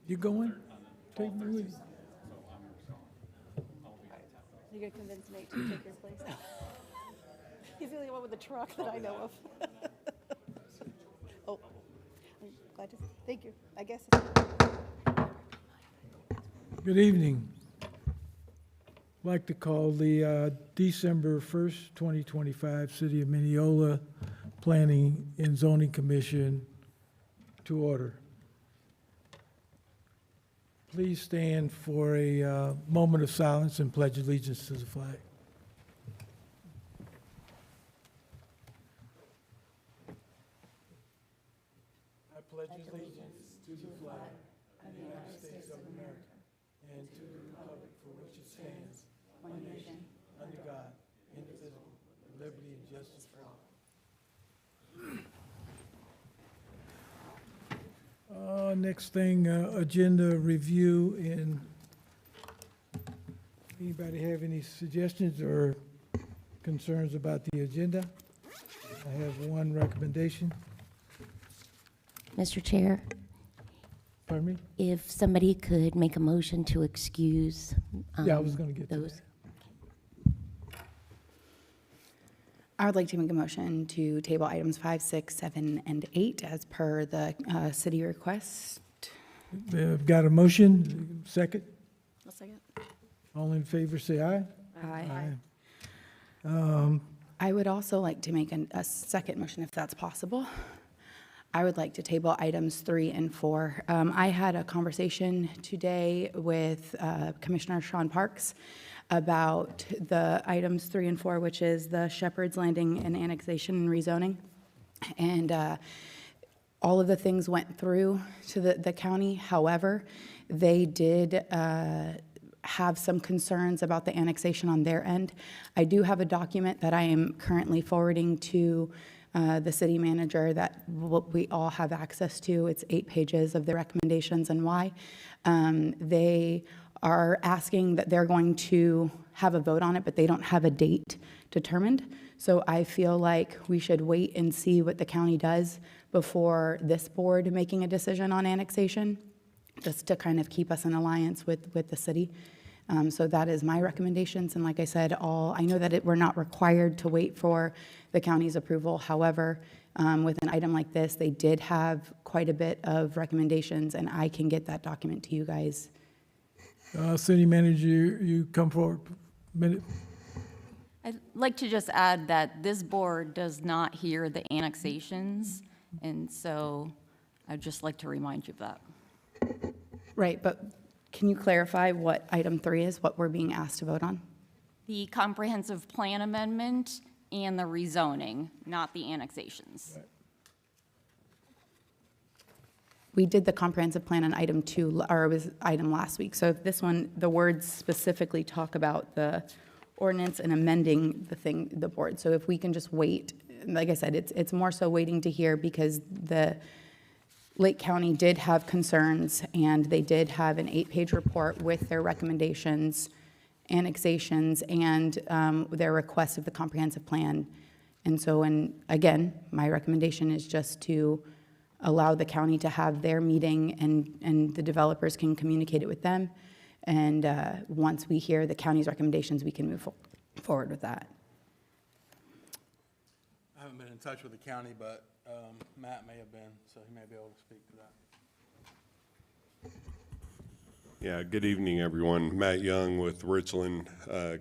You going? Take me with you. You gonna convince Nate to take your place? He's the only one with a truck that I know of. Oh, I'm glad to, thank you, I guess. Good evening. I'd like to call the December 1st, 2025 City of Minneola Planning and Zoning Commission to order. Please stand for a moment of silence and pledge allegiance to the flag. I pledge allegiance to the flag of the United States of America and to the republic for which it stands, one nation, under God, indivisible, with liberty and justice for all. Next thing, agenda review. And anybody have any suggestions or concerns about the agenda? I have one recommendation. Mr. Chair, Pardon me? if somebody could make a motion to excuse Yeah, I was going to get to those. that. I would like to make a motion to table items 5, 6, 7, and 8 as per the city request. I've got a motion. Second. I'll second. All in favor, say aye. Aye. Aye. I would also like to make a second motion if that's possible. I would like to table items 3 and 4. I had a conversation today with Commissioner Sean Parks about the items 3 and 4, which is the Shepherd's Landing and annexation and rezoning. And all of the things went through to the county. However, they did have some concerns about the annexation on their end. I do have a document that I am currently forwarding to the city manager that we all have access to. It's 8 pages of the recommendations and why. They are asking that they're going to have a vote on it, but they don't have a date determined. So I feel like we should wait and see what the county does before this board making a decision on annexation, just to kind of keep us in alliance with the city. So that is my recommendations. And like I said, I know that we're not required to wait for the county's approval. However, with an item like this, they did have quite a bit of recommendations, and I can get that document to you guys. City manager, you come forward. Minute. I'd like to just add that this board does not hear the annexations, and so I'd just like to remind you of that. Right, but can you clarify what item 3 is, what we're being asked to vote on? The comprehensive plan amendment and the rezoning, not the annexations. We did the comprehensive plan on item 2, or it was item last week. So if this one, the words specifically talk about the ordinance and amending the board. So if we can just wait, like I said, it's more so waiting to hear, because the Lake County did have concerns, and they did have an 8-page report with their recommendations, annexations, and their request of the comprehensive plan. And so, again, my recommendation is just to allow the county to have their meeting, and the developers can communicate it with them. And once we hear the county's recommendations, we can move forward with that. I haven't been in touch with the county, but Matt may have been, so he may be able to speak to that. Yeah, good evening, everyone. Matt Young with Richland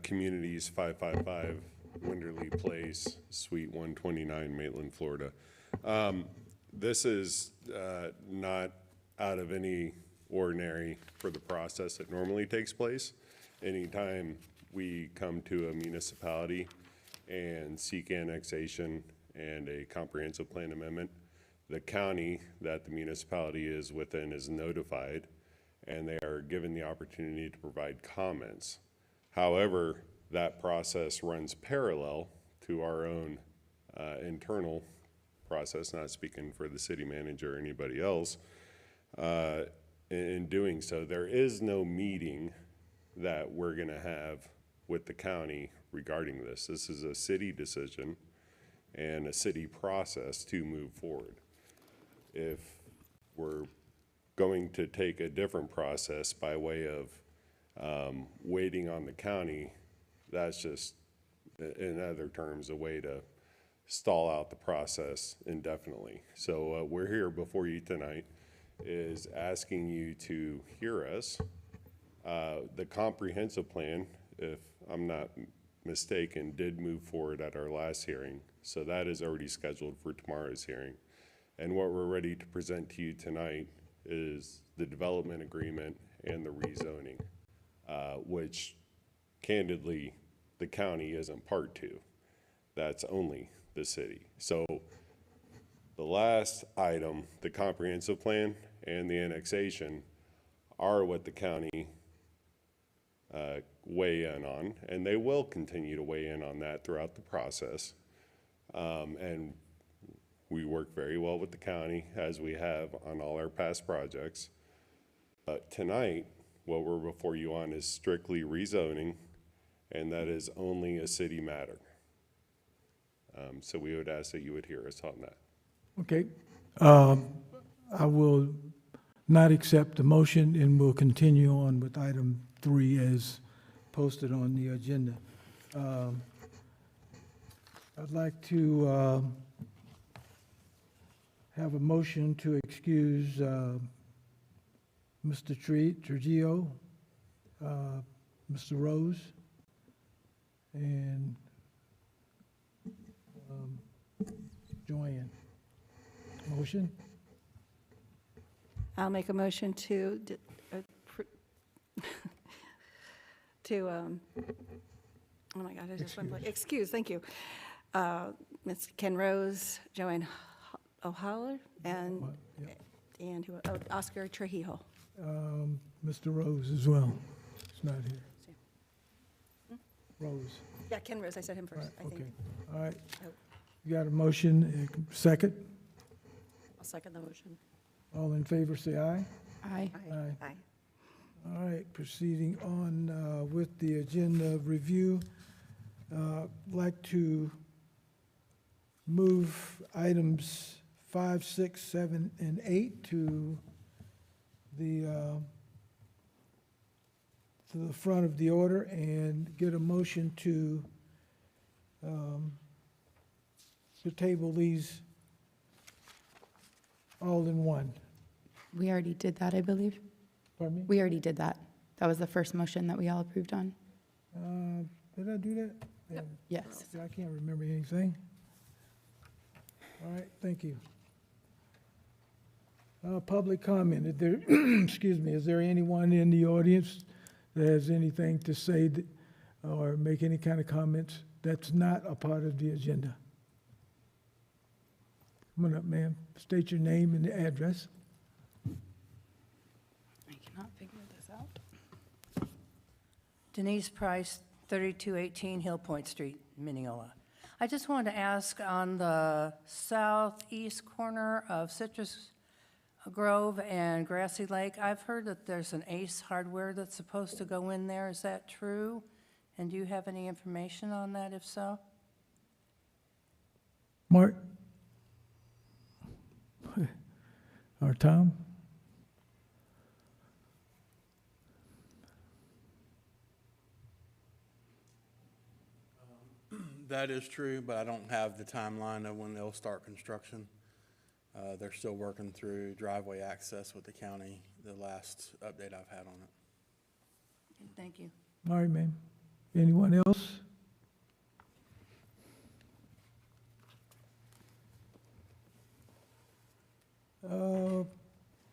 Communities, 555 Winderley Place, Suite 129, Maitland, Florida. This is not out of any ordinary for the process that normally takes place. Anytime we come to a municipality and seek annexation and a comprehensive plan amendment, the county that the municipality is within is notified, and they are given the opportunity to provide comments. However, that process runs parallel to our own internal process, not speaking for the city manager or anybody else. In doing so, there is no meeting that we're going to have with the county regarding this. This is a city decision and a city process to move forward. If we're going to take a different process by way of waiting on the county, that's just, in other terms, a way to stall out the process indefinitely. So we're here before you tonight is asking you to hear us. The comprehensive plan, if I'm not mistaken, did move forward at our last hearing. So that is already scheduled for tomorrow's hearing. And what we're ready to present to you tonight is the development agreement and the rezoning, which candidly, the county isn't part to. That's only the city. So the last item, the comprehensive plan and the annexation, are what the county weigh in on, and they will continue to weigh in on that throughout the process. And we work very well with the county, as we have on all our past projects. But tonight, what we're before you on is strictly rezoning, and that is only a city matter. So we would ask that you would hear us on that. Okay. I will not accept the motion, and we'll continue on with item 3 as posted on the agenda. I'd like to have a motion to excuse Mr. Trujillo, Mr. Rose, and Joanne. Motion? I'll make a motion to, oh my God, I just went blank. Excuse, thank you. Ms. Ken Rose, Joanne O'Haller, and, and who, oh, Oscar Trujillo. Mr. Rose as well. It's not here. Rose. Yeah, Ken Rose, I said him first, I Okay, think. all right. Oh. You got a motion, second? I'll second the motion. All in favor, say aye. Aye. Aye. Aye. All right, proceeding on with the agenda review. Like to move items 5, 6, 7, and 8 to the front of the order and get a motion to table these all in one. We already did that, I believe. Pardon me? We already did that. That was the first motion that we all approved on. Did I do that? Yes. I can't remember anything. All right, thank you. Public comment. Is there, excuse me, is there anyone in the audience that has anything to say that, or make any kind of comments that's not a part of the agenda? Come on up, ma'am. State your name and the address. I cannot figure this out. Denise Price, 3218 Hill Point Street, Minneola. I just wanted to ask, on the southeast corner of Citrus Grove and Grassy Lake, I've heard that there's an Ace Hardware that's supposed to go in there. Is that true? And do you have any information on that, if so? Mark? Or Tom? That is true, but I don't have the timeline of when they'll start construction. They're still working through driveway access with the county, the last update I've had on it. Thank you. All right, ma'am. Anyone else?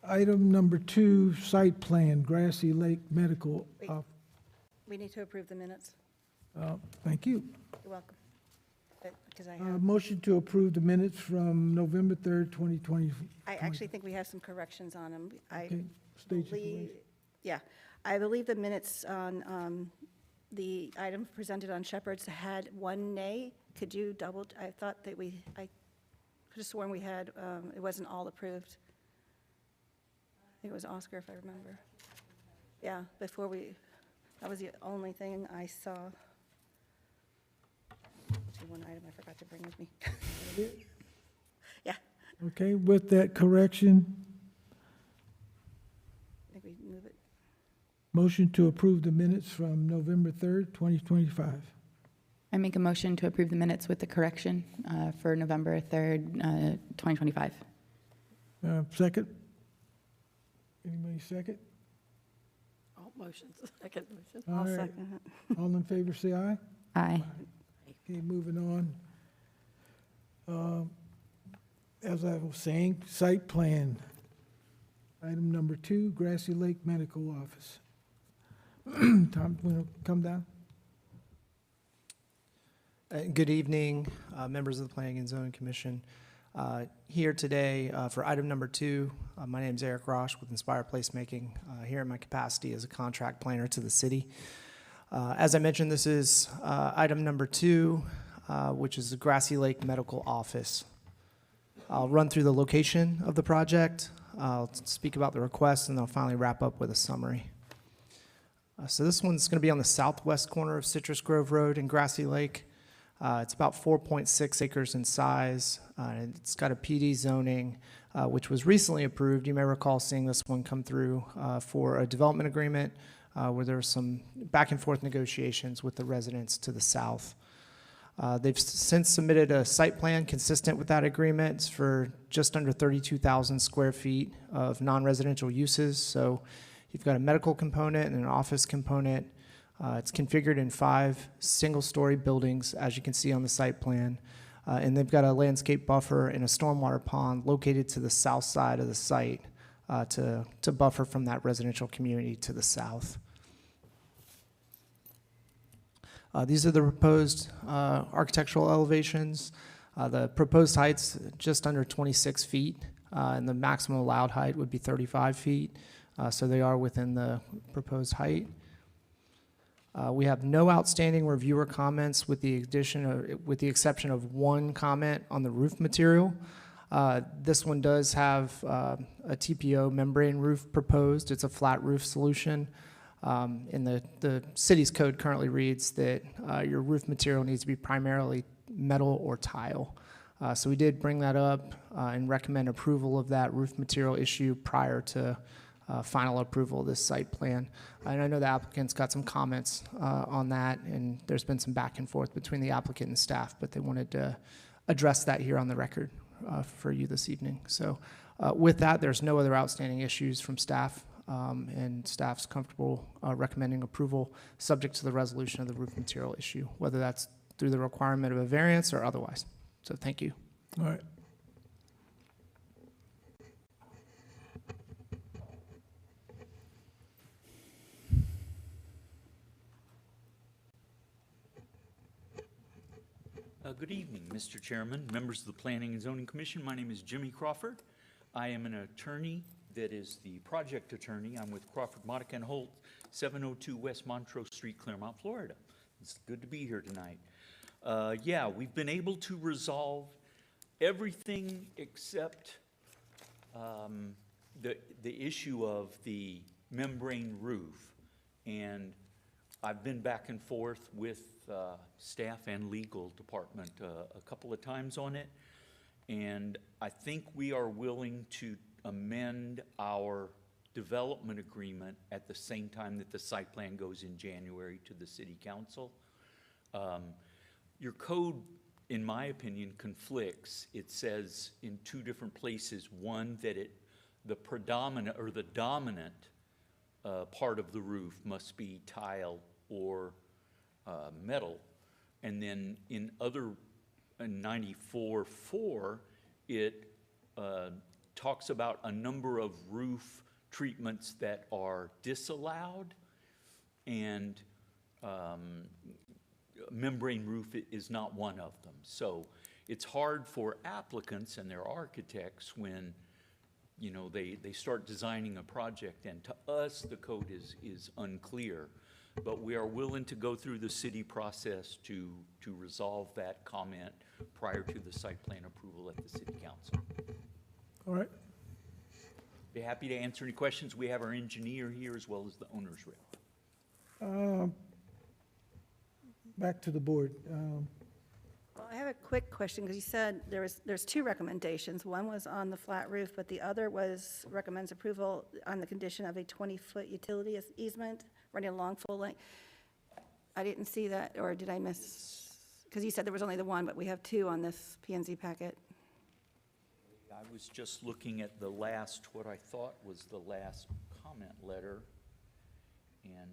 Item number 2, site plan, Grassy Lake Medical. Wait. We need to approve the minutes. Thank you. You're welcome. Because I have, Motion to approve the minutes from November 3rd, 2020. I actually think we have some corrections on them. I Okay, state your believe, correction. yeah, I believe the minutes on the item presented on Shepherd's had 1 nay. Could you double, I thought that I could have sworn we had, it wasn't all approved. I think it was Oscar, if I remember. Yeah, before we, that was the only thing I saw. Actually, one item I forgot to bring with me. Yeah, Okay, with that correction, Motion to approve the minutes from November 3rd, 2025. I make a motion to approve the minutes with the correction for November 3rd, 2025. Second? Anybody second? All motions, second motion. All I'll right. second it. All in favor, say aye. Aye. Okay, moving on. As I was saying, site plan. Item number 2, Grassy Lake Medical Office. Tom, want to come down? Good evening, members of the Planning and Zoning Commission. Here today for item number 2, my name is Eric Rosh with Inspire Placemaking, here in my capacity as a contract planner to the city. As I mentioned, this is item number 2, which is the Grassy Lake Medical Office. I'll run through the location of the project, I'll speak about the request, and I'll finally wrap up with a summary. So this one's going to be on the southwest corner of Citrus Grove Road in Grassy Lake. It's about 4.6 acres in size. It's got a PD zoning, which was recently approved. You may recall seeing this one come through for a development agreement where there were some back and forth negotiations with the residents to the south. They've since submitted a site plan consistent with that agreement. It's for just under 32,000 square feet of non-residential uses. So you've got a medical component and an office component. It's configured in 5 single-story buildings, as you can see on the site plan. And they've got a landscape buffer and a stormwater pond located to the south side of the site to buffer from that residential community to the south. These are the proposed architectural elevations. The proposed height's just under 26 feet, and the maximum allowed height would be 35 feet. So they are within the proposed height. We have no outstanding reviewer comments with the exception of one comment on the roof material. This one does have a TPO membrane roof proposed. It's a flat roof solution. And the city's code currently reads that your roof material needs to be primarily metal or tile. So we did bring that up and recommend approval of that roof material issue prior to final approval of this site plan. And I know the applicant's got some comments on that, and there's been some back and forth between the applicant and staff, but they wanted to address that here on the record for you this evening. So with that, there's no other outstanding issues from staff, and staff's comfortable recommending approval subject to the resolution of the roof material issue, whether that's through the requirement of a variance or otherwise. So thank you. All right. Good evening, Mr. Chairman, members of the Planning and Zoning Commission. My name is Jimmy Crawford. I am an attorney that is the project attorney. I'm with Crawford, Modica & Holt, 702 West Montrose Street, Claremont, Florida. It's good to be here tonight. Yeah, we've been able to resolve everything except the issue of the membrane roof. And I've been back and forth with staff and legal department a couple of times on it. And I think we are willing to amend our development agreement at the same time that the site plan goes in January to the city council. Your code, in my opinion, conflicts. It says in 2 different places, one, that the predominant or the dominant part of the roof must be tile or metal, and then in other 94.4, it talks about a number of roof treatments that are disallowed, and membrane roof is not one of them. So it's hard for applicants and their architects when they start designing a project, and to us the code is unclear. But we are willing to go through the city process to resolve that comment prior to the site plan approval at the city council. All right. Be happy to answer any questions. We have our engineer here as well as the owner's rep. Back to the board. Well, I have a quick question, because you said there's two recommendations. One was on the flat roof, but the other recommends approval on the condition of a 20-foot utility easement running along full length. I didn't see that, or did I miss? Because you said there was only the one, but we have two on this P and Z packet. I was just looking at the last, what I thought was the last comment letter, and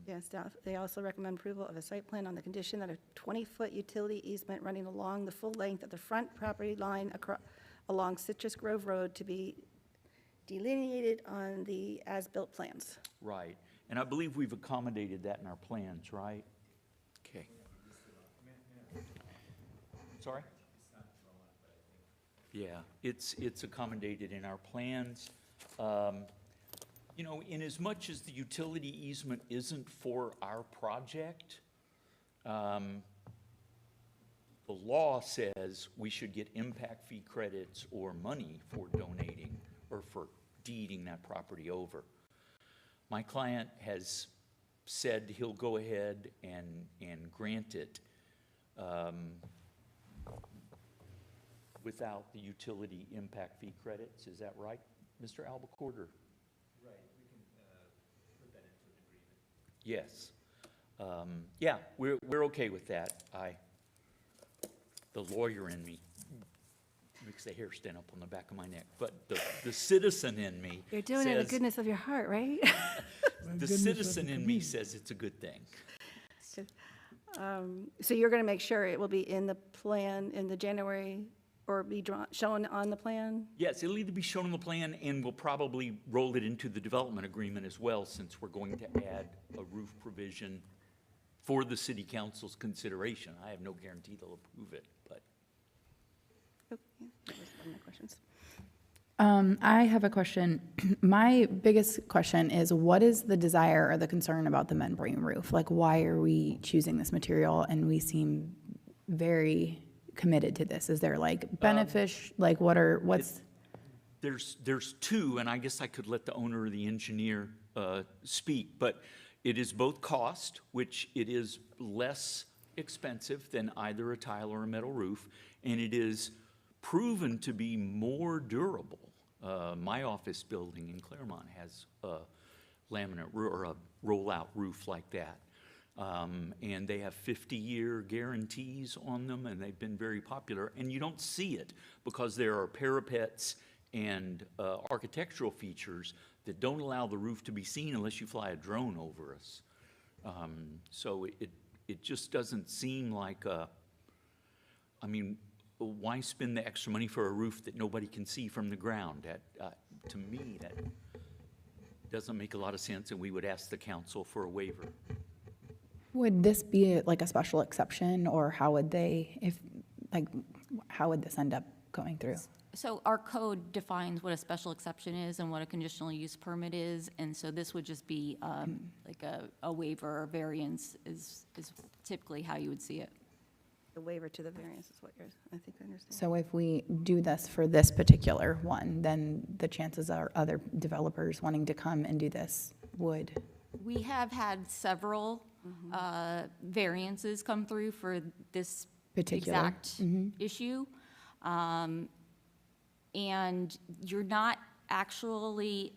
Yes, they also recommend approval of a site plan on the condition that a 20-foot utility easement running along the full length of the front property line along Citrus Grove Road to be delineated on the as-built plans. right. And I believe we've accommodated that in our plans, right? Okay. Sorry? Yeah, it's accommodated in our plans. You know, in as much as the utility easement isn't for our project, the law says we should get impact fee credits or money for donating or for deeding that property over. My client has said he'll go ahead and grant it without the utility impact fee credits. Is that right, Mr. Albacorder? Right, we can put that into an agreement. Yes. Yeah, we're okay with that. The lawyer in me makes the hair stand up on the back of my neck, but the citizen in me You're doing it in the says, goodness of your heart, right? the citizen in me says it's a good thing. So you're going to make sure it will be in the plan in the January, or be shown on the plan? Yes, it'll either be shown on the plan, and we'll probably roll it into the development agreement as well, since we're going to add a roof provision for the city council's consideration. I have no guarantee they'll approve it, but. Oh, yeah, that was one of my questions. I have a question. My biggest question is, what is the desire or the concern about the membrane roof? Like, why are we choosing this material? And we seem very committed to this. Is there like like what's? There's two, and I guess I could let the owner or the engineer speak, but it is both cost, which it is less expensive than either a tile or a metal roof, and it is proven to be more durable. My office building in Claremont has a laminate or a rollout roof like that. And they have 50-year guarantees on them, and they've been very popular. And you don't see it because there are parapets and architectural features that don't allow the roof to be seen unless you fly a drone over us. So it just doesn't seem like I mean, why spend the extra money for a roof that nobody can see from the ground? To me, that doesn't make a lot of sense, and we would ask the council for a waiver. Would this be like a special exception, or how would how would this end up going through? So our code defines what a special exception is and what a conditional use permit is, and so this would just be like a waiver or variance is typically how you would see it. The waiver to the variance is what I think I understand. So if we do this for this particular one, then the chances are other developers wanting to come and do this would. We have had several variances come through for this Particular. exact issue. And you're not actually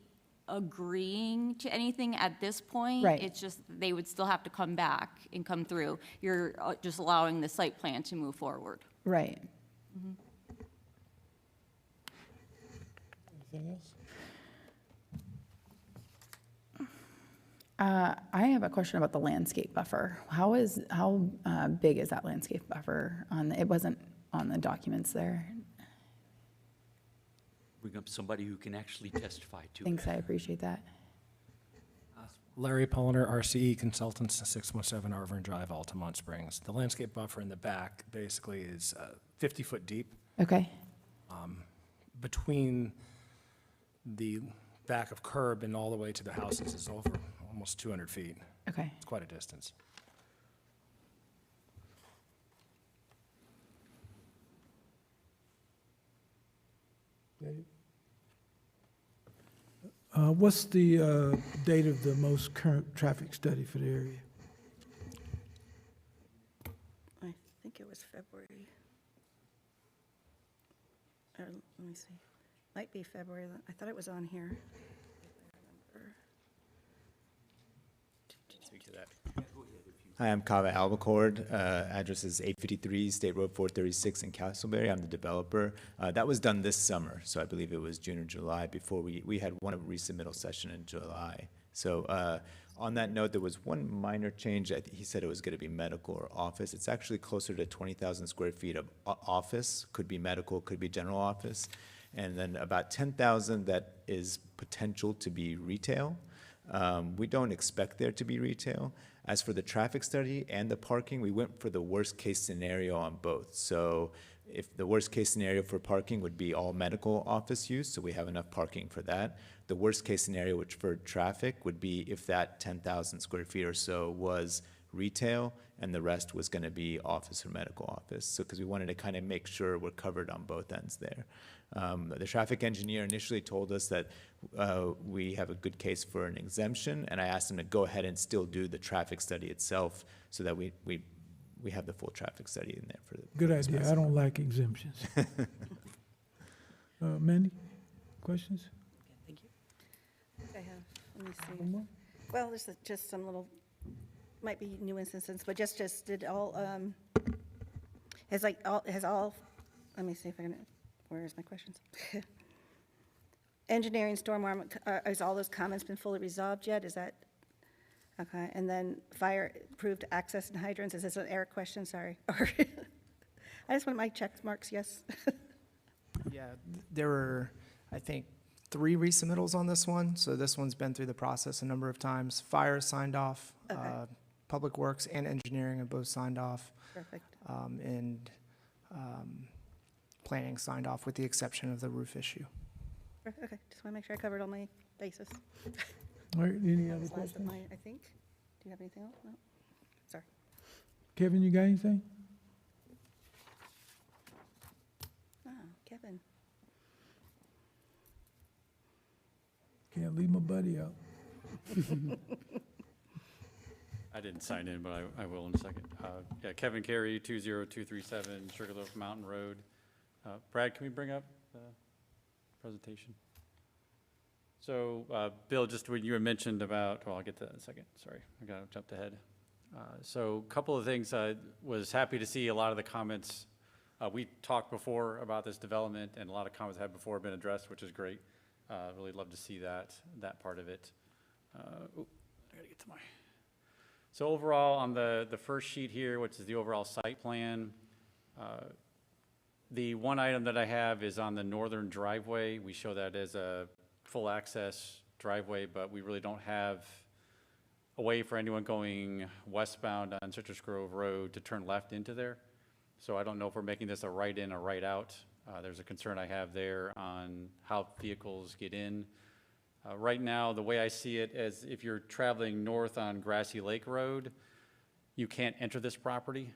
agreeing to anything at this point. Right. It's just they would still have to come back and come through. You're just allowing the site plan to move forward. Right. Anything else? I have a question about the landscape buffer. How big is that landscape buffer? It wasn't on the documents there. Bring up somebody who can actually testify to it. Thanks, I appreciate that. Larry Polliner, RCE Consultants, 617 Arvern Drive, Altamont Springs. The landscape buffer in the back basically is 50-foot deep. Okay. Between the back of curb and all the way to the houses is over almost 200 feet. Okay. It's quite a distance. What's the date of the most current traffic study for the area? let me see. Might be February, I thought it was on here. Speak to that. Hi, I'm Kava Albacord. Address is 853 State Road 436 in Castleberry. I'm the developer. That was done this summer, so I believe it was June or July before we had one resubmittal session in July. So on that note, there was one minor change. He said it was going to be medical or office. It's actually closer to 20,000 square feet of office. Could be medical, could be general office. And then about 10,000 that is potential to be retail. We don't expect there to be retail. As for the traffic study and the parking, we went for the worst case scenario on both. So if the worst case scenario for parking would be all medical office use, so we have enough parking for that. The worst case scenario, which for traffic, would be if that 10,000 square feet or so was retail and the rest was going to be office or medical office. So because we wanted to kind of make sure we're covered on both ends there. The traffic engineer initially told us that we have a good case for an exemption, and I asked him to go ahead and still do the traffic study itself so that we have the full traffic study in there for the. Good idea. I don't like exemptions. Mandy, questions? Thank you. I have, let me One see. more? Well, there's just some little, might be nuances, but just did all, has all, let me see if I can, where's my questions? Engineering, stormwater, has all those comments been fully resolved yet? Is that, okay, and then fire-approved access and hydrants, is this an Eric question, sorry? Or I just want my check marks, yes. Yeah, there were, I think, 3 resubmittals on this one, so this one's been through the process a number of times. Fire signed off, Okay. Public Works and Engineering have both signed off, Perfect. and Planning signed off with the exception of the roof issue. Okay, just want to make sure I covered all my bases. All right, any That other was last of questions? mine, I think. Do you have anything else? No? Sorry. Kevin, you got anything? Oh, Kevin. Can't leave my buddy out. I didn't sign in, but I will in a second. Yeah, Kevin Carey, 20237 Sugarloaf Mountain Road. Brad, can we bring up the presentation? So, Bill, just what you had mentioned about, well, I'll get to that in a second. Sorry, I got jumped ahead. So a couple of things, I was happy to see a lot of the comments. We talked before about this development, and a lot of comments had before been addressed, which is great. Really love to see that part of it. I gotta get to my. So overall, on the first sheet here, which is the overall site plan, the one item that I have is on the northern driveway. We show that as a full access driveway, but we really don't have a way for anyone going westbound on Citrus Grove Road to turn left into there. So I don't know if we're making this a right in or right out. There's a concern I have there on how vehicles get in. Right now, the way I see it is if you're traveling north on Grassy Lake Road, you can't enter this property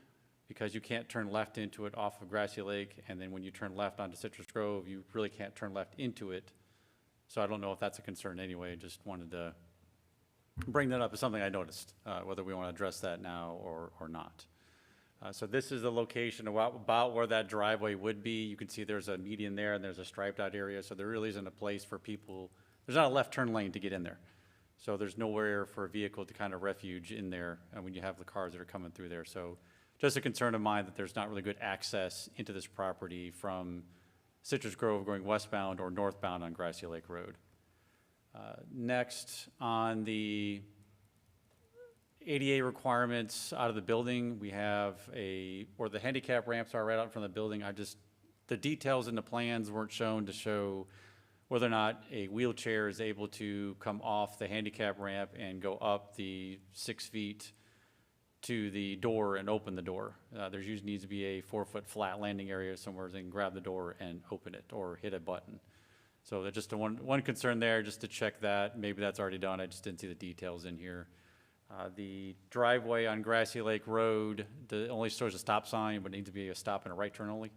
because you can't turn left into it off of Grassy Lake, and then when you turn left onto Citrus Grove, you really can't turn left into it. So I don't know if that's a concern anyway, just wanted to bring that up as something I noticed, whether we want to address that now or not. So this is the location about where that driveway would be. You can see there's a median there and there's a striped out area, so there really isn't a place for people. There's not a left turn lane to get in there. So there's nowhere for a vehicle to kind of refuge in there when you have the cars that are coming through there. So just a concern of mine that there's not really good access into this property from Citrus Grove going westbound or northbound on Grassy Lake Road. Next, on the ADA requirements out of the building, we have where the handicap ramps are right out in front of the building. The details in the plans weren't shown to show whether or not a wheelchair is able to come off the handicap ramp and go up the 6 feet to the door and open the door. There usually needs to be a 4-foot flat landing area somewhere they can grab the door and open it or hit a button. So there's just one concern there, just to check that. Maybe that's already done. I just didn't see the details in here. The driveway on Grassy Lake Road, only shows a stop sign, but it needs to be a stop and a right turn only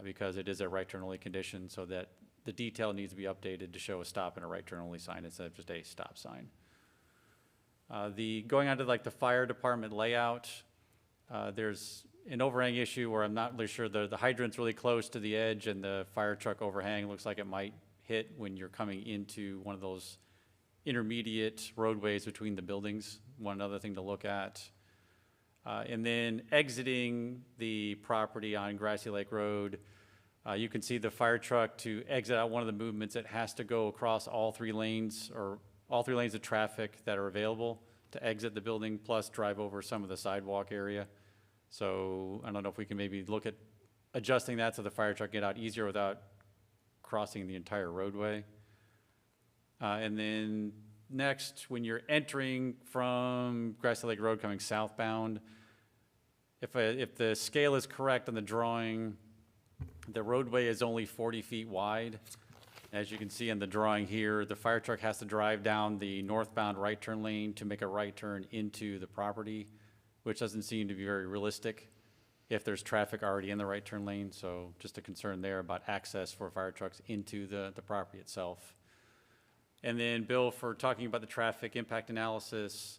because it is a right turn only condition, so that the detail needs to be updated to show a stop and a right turn only sign instead of just a stop sign. Going on to like the fire department layout, there's an overhang issue where I'm not really sure, the hydrant's really close to the edge and the fire truck overhang looks like it might hit when you're coming into one of those intermediate roadways between the buildings. One other thing to look at. And then exiting the property on Grassy Lake Road, you can see the fire truck to exit out one of the movements, it has to go across all 3 lanes or all 3 lanes of traffic that are available to exit the building, plus drive over some of the sidewalk area. So I don't know if we can maybe look at adjusting that so the fire truck get out easier without crossing the entire roadway. And then next, when you're entering from Grassy Lake Road coming southbound, if the scale is correct on the drawing, the roadway is only 40 feet wide. As you can see in the drawing here, the fire truck has to drive down the northbound right turn lane to make a right turn into the property, which doesn't seem to be very realistic if there's traffic already in the right turn lane. So just a concern there about access for fire trucks into the property itself. And then Bill, for talking about the traffic impact analysis,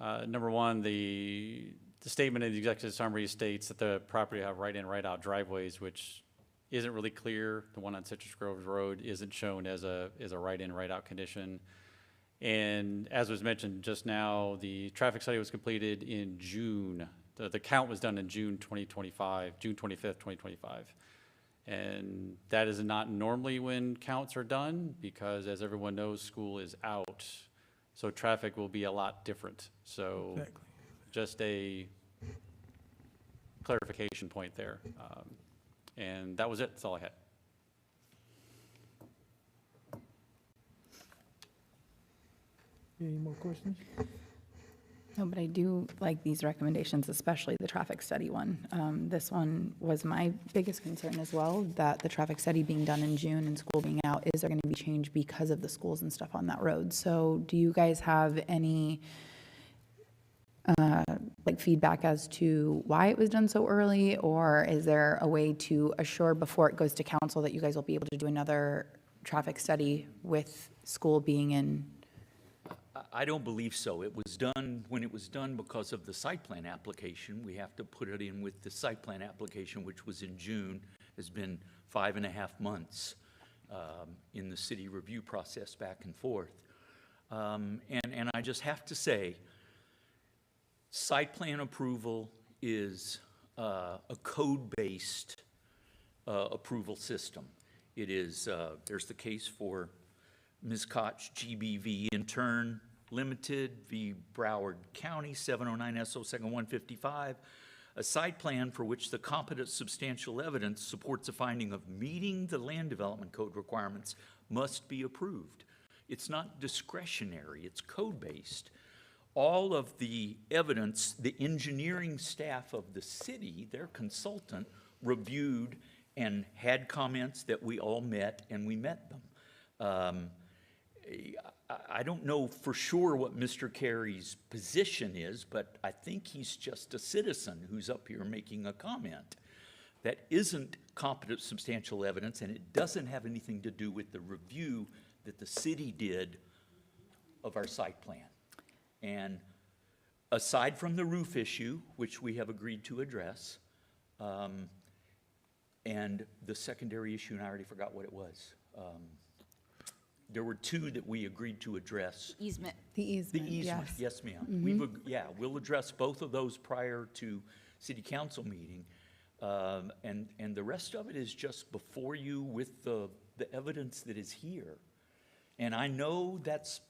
number one, the statement in the executive summary states that the property have right in, right out driveways, which isn't really clear. The one on Citrus Grove Road isn't shown as a right in, right out condition. And as was mentioned just now, the traffic study was completed in June. The count was done in June 2025, June 25th, 2025. And that is not normally when counts are done because, as everyone knows, school is out. So traffic will be a lot different. So Exactly. just a clarification point there. And that was it. That's all I had. Any more questions? No, but I do like these recommendations, especially the traffic study one. This one was my biggest concern as well, that the traffic study being done in June and school being out, is there going to be change because of the schools and stuff on that road? So do you guys have any like feedback as to why it was done so early? Or is there a way to assure before it goes to council that you guys will be able to do another traffic study with school being in? I don't believe so. It was done, when it was done because of the site plan application, we have to put it in with the site plan application, which was in June, has been 5.5 months in the city review process back and forth. And I just have to say, site plan approval is a code-based approval system. It is, there's the case for Ms. Koch, GBV Intern Limited v. Broward County, 709 SO 2nd 155, a site plan for which the competent substantial evidence supports a finding of meeting the land development code requirements must be approved. It's not discretionary, it's code-based. All of the evidence, the engineering staff of the city, their consultant, reviewed and had comments that we all met, and we met them. I don't know for sure what Mr. Carey's position is, but I think he's just a citizen who's up here making a comment. That isn't competent substantial evidence, and it doesn't have anything to do with the review that the city did of our site plan. And aside from the roof issue, which we have agreed to address, and the secondary issue, and I already forgot what it was. There were 2 that we agreed to address. Easement. The easement, The easement, yes, ma'am. We'll address both of those prior to city council meeting. And the rest of it is just before you with the evidence that is here. And I know that's,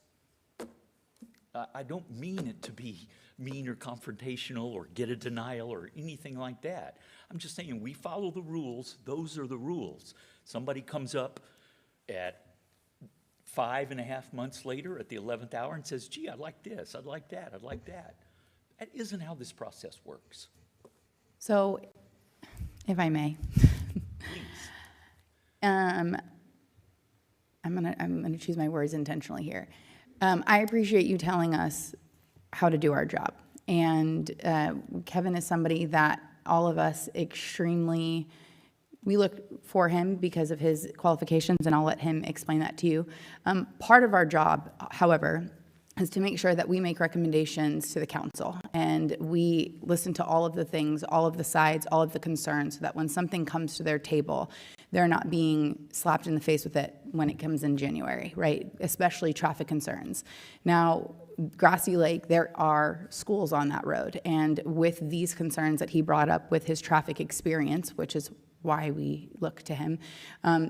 I don't mean it to be mean or confrontational or get a denial or anything like that. I'm just saying we follow the rules. Those are the rules. Somebody comes up at 5.5 months later at the 11th hour and says, gee, I'd like this, I'd like that, I'd like that. That isn't how this process works. So, if I may, I'm gonna choose my words intentionally here. I appreciate you telling us how to do our job. And Kevin is somebody that all of us extremely, we look for him because of his qualifications, and I'll let him explain that to you. Part of our job, however, is to make sure that we make recommendations to the council, and we listen to all of the things, all of the sides, all of the concerns, so that when something comes to their table, they're not being slapped in the face with it when it comes in January, right? Especially traffic concerns. Now, Grassy Lake, there are schools on that road, and with these concerns that he brought up with his traffic experience, which is why we look to him,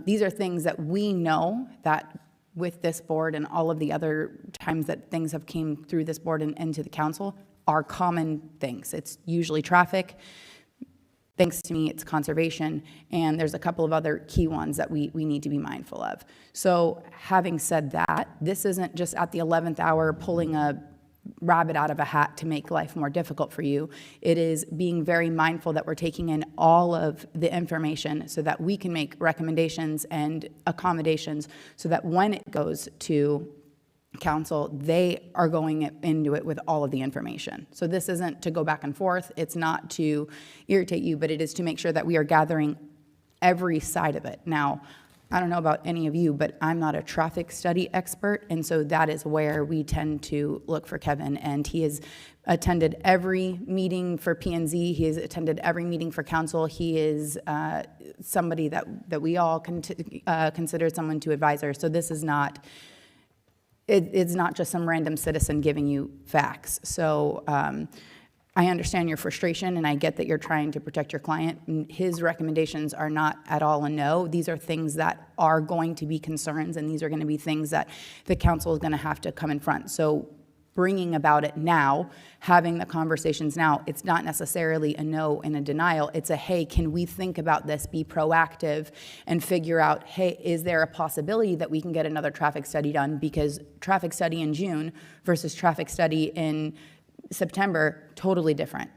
these are things that we know that with this board and all of the other times that things have came through this board and to the council are common things. It's usually traffic. Thanks to me, it's conservation, and there's a couple of other key ones that we need to be mindful of. So having said that, this isn't just at the 11th hour pulling a rabbit out of a hat to make life more difficult for you. It is being very mindful that we're taking in all of the information so that we can make recommendations and accommodations so that when it goes to council, they are going into it with all of the information. So this isn't to go back and forth. It's not to irritate you, but it is to make sure that we are gathering every side of it. Now, I don't know about any of you, but I'm not a traffic study expert, and so that is where we tend to look for Kevin, and he has attended every meeting for P&Z. He has attended every meeting for council. He is somebody that we all consider someone to advisor. So this is not, it's not just some random citizen giving you facts. So I understand your frustration, and I get that you're trying to protect your client. His recommendations are not at all a no. These are things that are going to be concerns, and these are going to be things that the council is going to have to come in front. So bringing about it now, having the conversations now, it's not necessarily a no and a denial. It's a, hey, can we think about this, be proactive, and figure out, hey, is there a possibility that we can get another traffic study done? Because traffic study in June versus traffic study in September, totally different.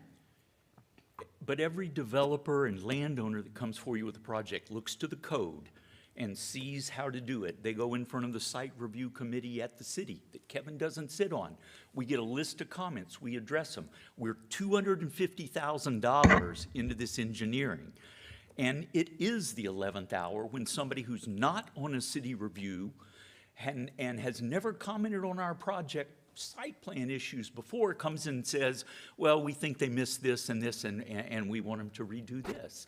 But every developer and landowner that comes for you with a project looks to the code and sees how to do it. They go in front of the site review committee at the city that Kevin doesn't sit on. We get a list of comments, we address them. We're $250,000 into this engineering. And it is the 11th hour when somebody who's not on a city review and has never commented on our project site plan issues before comes in and says, well, we think they missed this and this, and we want them to redo this.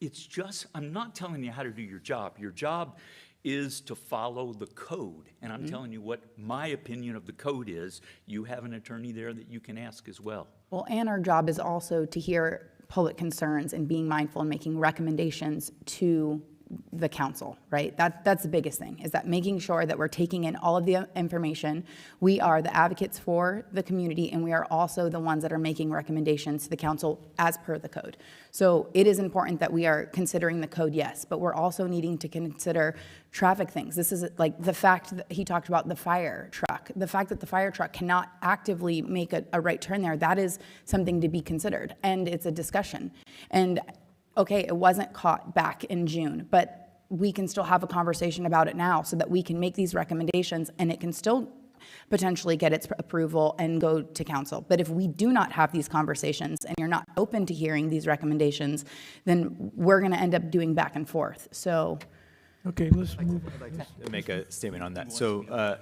It's just, I'm not telling you how to do your job. Your job is to follow the code. And I'm telling you what my opinion of the code is. You have an attorney there that you can ask as well. Well, and our job is also to hear public concerns and being mindful and making recommendations to the council, right? That's the biggest thing, is that making sure that we're taking in all of the information. We are the advocates for the community, and we are also the ones that are making recommendations to the council as per the code. So it is important that we are considering the code, yes, but we're also needing to consider traffic things. This is like the fact that he talked about the fire truck. The fact that the fire truck cannot actively make a right turn there, that is something to be considered, and it's a discussion. And okay, it wasn't caught back in June, but we can still have a conversation about it now so that we can make these recommendations, and it can still potentially get its approval and go to council. But if we do not have these conversations and you're not open to hearing these recommendations, then we're going to end up doing back and forth. So. Okay, let's move. I'd like to make a statement on that. So,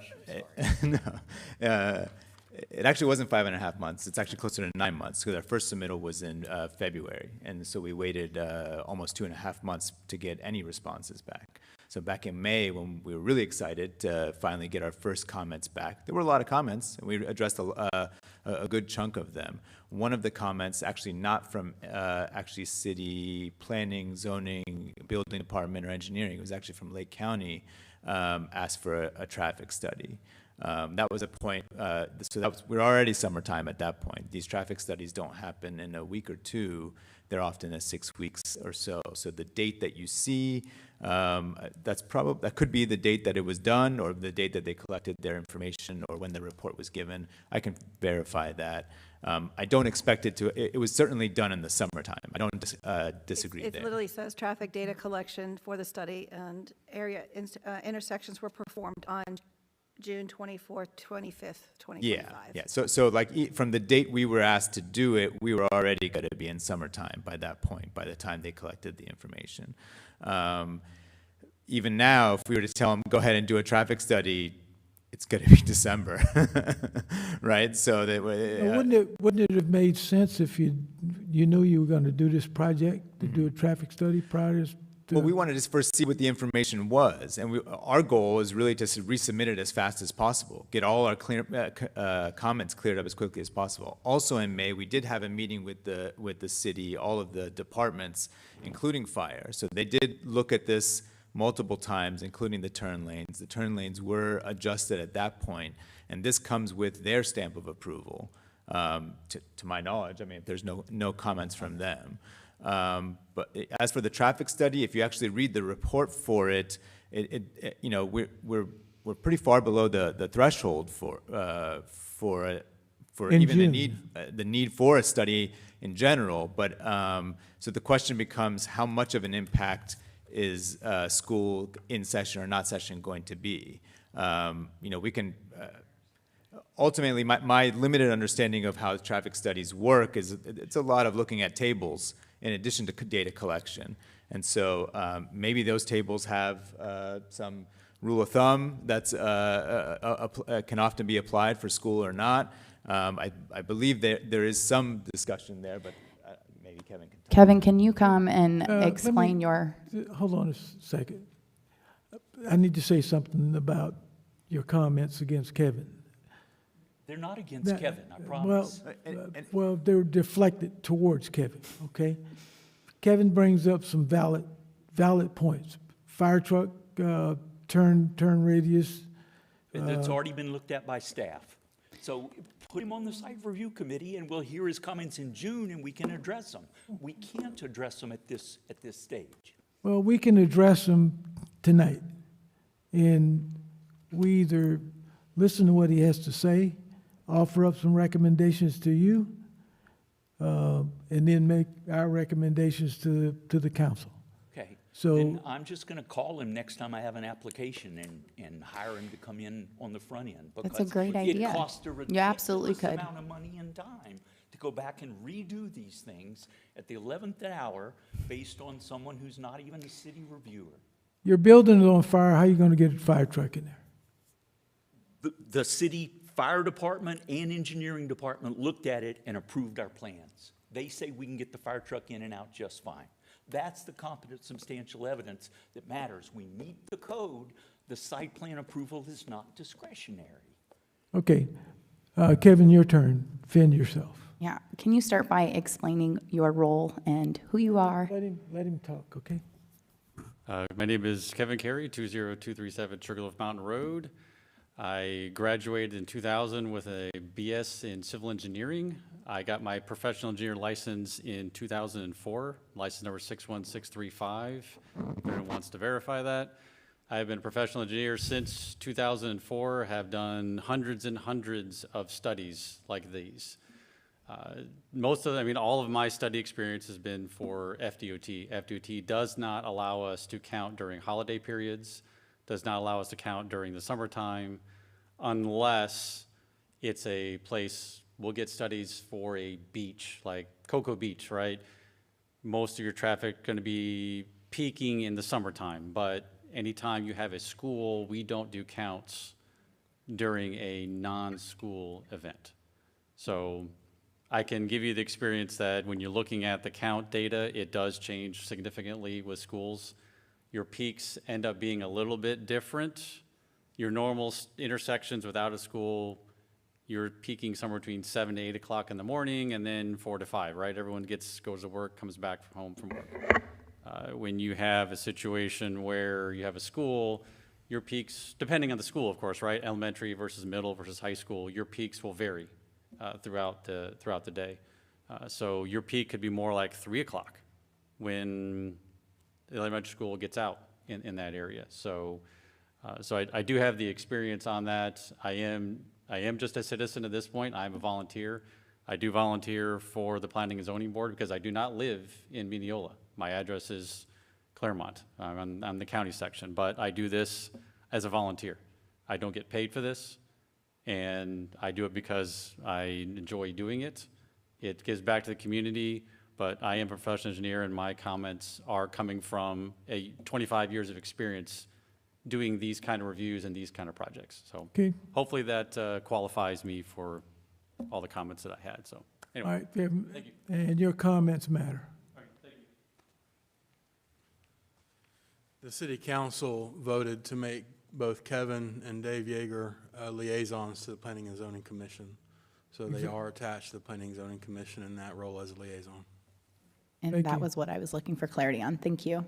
it actually wasn't 5.5 months. It's actually closer to 9 months, because our first submittal was in February. And so we waited almost 2.5 months to get any responses back. So back in May, when we were really excited to finally get our first comments back, there were a lot of comments, and we addressed a good chunk of them. One of the comments, actually not from actually city planning, zoning, building department, or engineering, it was actually from Lake County, asked for a traffic study. That was a point, so we're already summertime at that point. These traffic studies don't happen in a week or two. They're often in 6 weeks or so. So the date that you see, that could be the date that it was done, or the date that they collected their information, or when the report was given. I can verify that. I don't expect it to, it was certainly done in the summertime. I don't disagree there. It literally says traffic data collection for the study, and area intersections were performed on June 24th, 25th, 2025. Yeah. So like from the date we were asked to do it, we were already going to be in summertime by that point, by the time they collected the information. Even now, if we were to tell them, go ahead and do a traffic study, it's going to be December, right? So that Now, wouldn't it have made sense if you knew you were going to do this project, to do a traffic study prior to? well, we wanted to first see what the information was, and our goal is really to resubmit it as fast as possible, get all our comments cleared up as quickly as possible. Also in May, we did have a meeting with the city, all of the departments, including fire. So they did look at this multiple times, including the turn lanes. The turn lanes were adjusted at that point, and this comes with their stamp of approval. To my knowledge, I mean, there's no comments from them. But as for the traffic study, if you actually read the report for it, you know, we're pretty far below the threshold for In even June. the need for a study in general. But so the question becomes, how much of an impact is school in session or not session going to be? You know, we can. Ultimately, my limited understanding of how traffic studies work is it's a lot of looking at tables in addition to data collection. And so maybe those tables have some rule of thumb that's can often be applied for school or not. I believe there is some discussion there, but maybe Kevin can talk. Kevin, can you come and Let explain me- your? Hold on a second. I need to say something about your comments against Kevin. They're not against That- Kevin, I Well, promise. well, they're deflected towards Kevin, okay? Kevin brings up some valid points. Fire truck, turn radius. That's already been looked at by staff. So put him on the site review committee and we'll hear his comments in June and we can address them. We can't address them at this stage. Well, we can address them tonight. And we either listen to what he has to say, offer up some recommendations to you, and then make our recommendations to the council. Okay. So- Then I'm just gonna call him next time I have an application and hire him to come in on the front end. That's a because great idea. It costs a You absolutely ridiculous could. amount of money and time to go back and redo these things at the 11th hour based on someone who's not even a city reviewer. Your building is on fire, how are you gonna get a fire truck in there? The city fire department and engineering department looked at it and approved our plans. They say we can get the fire truck in and out just fine. That's the competent, substantial evidence that matters. We meet the code. The site plan approval is not discretionary. Okay, Kevin, your turn. Defend yourself. Yeah, can you start by explaining your role and who you are? Let him talk, okay? My name is Kevin Carey, 20237 Sugarloaf Mountain Road. I graduated in 2000 with a BS in civil engineering. I got my professional engineer license in 2004, license number 61635. If anyone wants to verify that. I have been a professional engineer since 2004, have done hundreds and hundreds of studies like these. All of my study experience has been for FDOT. FDOT does not allow us to count during holiday periods, does not allow us to count during the summertime, unless it's a place, we'll get studies for a beach, like Cocoa Beach, right? Most of your traffic going to be peaking in the summertime, but anytime you have a school, we don't do counts during a non-school event. So I can give you the experience that when you're looking at the count data, it does change significantly with schools. Your peaks end up being a little bit different. Your normal intersections without a school, you're peaking somewhere between 7 to 8 o'clock in the morning and then 4 to 5, right? Everyone goes to work, comes back home from work. When you have a situation where you have a school, your peaks, depending on the school, of course, right? Elementary versus middle versus high school, your peaks will vary throughout the day. So your peak could be more like 3 o'clock when the elementary school gets out in that area. So I do have the experience on that. I am just a citizen at this point. I'm a volunteer. I do volunteer for the Planning and Zoning Board because I do not live in Minneola. My address is Claremont. I'm on the county section, but I do this as a volunteer. I don't get paid for this, and I do it because I enjoy doing it. It gives back to the community, but I am a professional engineer, and my comments are coming from 25 years of experience doing these kind of reviews and these kind of projects. So Okay. hopefully that qualifies me for all the comments that I had, so All anyway. right, Thank you. and your comments matter. The city council voted to make both Kevin and Dave Yeager liaisons to the Planning and Zoning Commission. So they are attached to the Planning and Zoning Commission in that role as a liaison. And Thank that you. was what I was looking for clarity on. Thank you.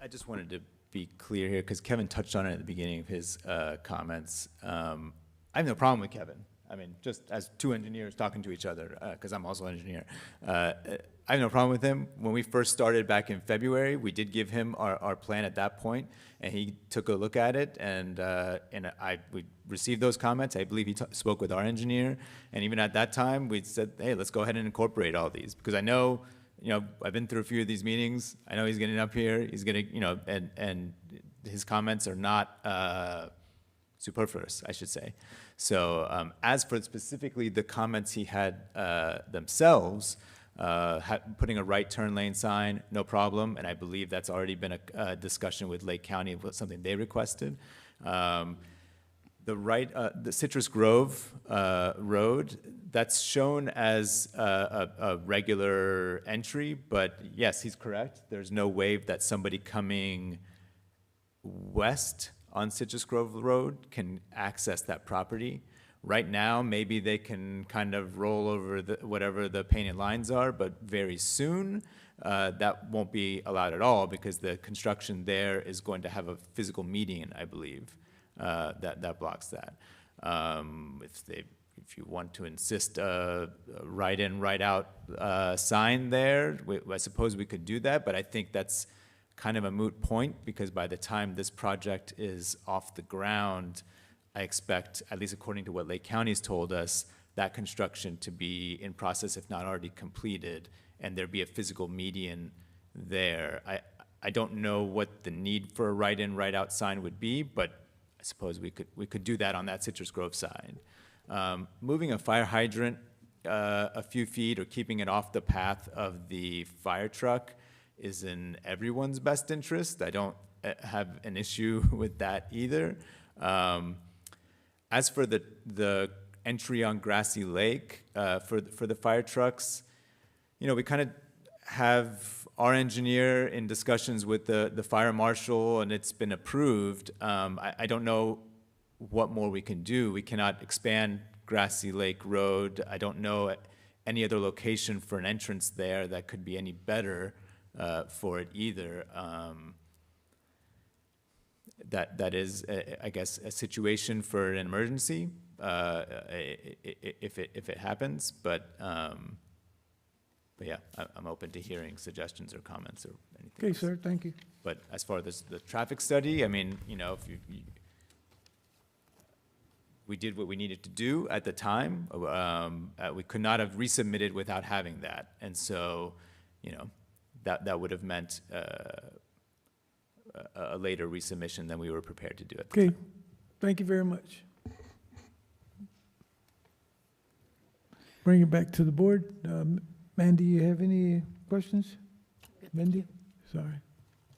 I just wanted to be clear here, because Kevin touched on it at the beginning of his comments. I have no problem with Kevin. I mean, just as two engineers talking to each other, because I'm also an engineer. I have no problem with him. When we first started back in February, we did give him our plan at that point, and he took a look at it, and we received those comments. I believe he spoke with our engineer, and even at that time, we said, hey, let's go ahead and incorporate all these, because I know, I've been through a few of these meetings. I know he's getting up here. He's gonna, and his comments are not superfluous, I should say. So as for specifically the comments he had themselves, putting a right turn lane sign, no problem, and I believe that's already been a discussion with Lake County, something they requested. The Citrus Grove Road, that's shown as a regular entry, but yes, he's correct. There's no way that somebody coming west on Citrus Grove Road can access that property. Right now, maybe they can kind of roll over whatever the painted lines are, but very soon, that won't be allowed at all, because the construction there is going to have a physical median, I believe, that blocks that. If you want to insist a right in, right out sign there, I suppose we could do that, but I think that's kind of a moot point, because by the time this project is off the ground, I expect, at least according to what Lake County's told us, that construction to be in process, if not already completed, and there be a physical median there. I don't know what the need for a right in, right out sign would be, but I suppose we could do that on that Citrus Grove side. Moving a fire hydrant a few feet or keeping it off the path of the fire truck is in everyone's best interest. I don't have an issue with that either. As for the entry on Grassy Lake for the fire trucks, we kind of have our engineer in discussions with the fire marshal, and it's been approved. I don't know what more we can do. We cannot expand Grassy Lake Road. I don't know any other location for an entrance there that could be any better for it either. That is, I guess, a situation for an emergency if it happens. But yeah, I'm open to hearing suggestions or comments or anything. Okay, else. sir, thank you. But as far as the traffic study, I mean, if we did what we needed to do at the time. We could not have resubmitted without having that, and so, that would have meant a later resubmission than we were prepared to do at the Okay, time. thank you very much. Bring it back to the board. Mandy, you have any questions? Mandy? Sorry.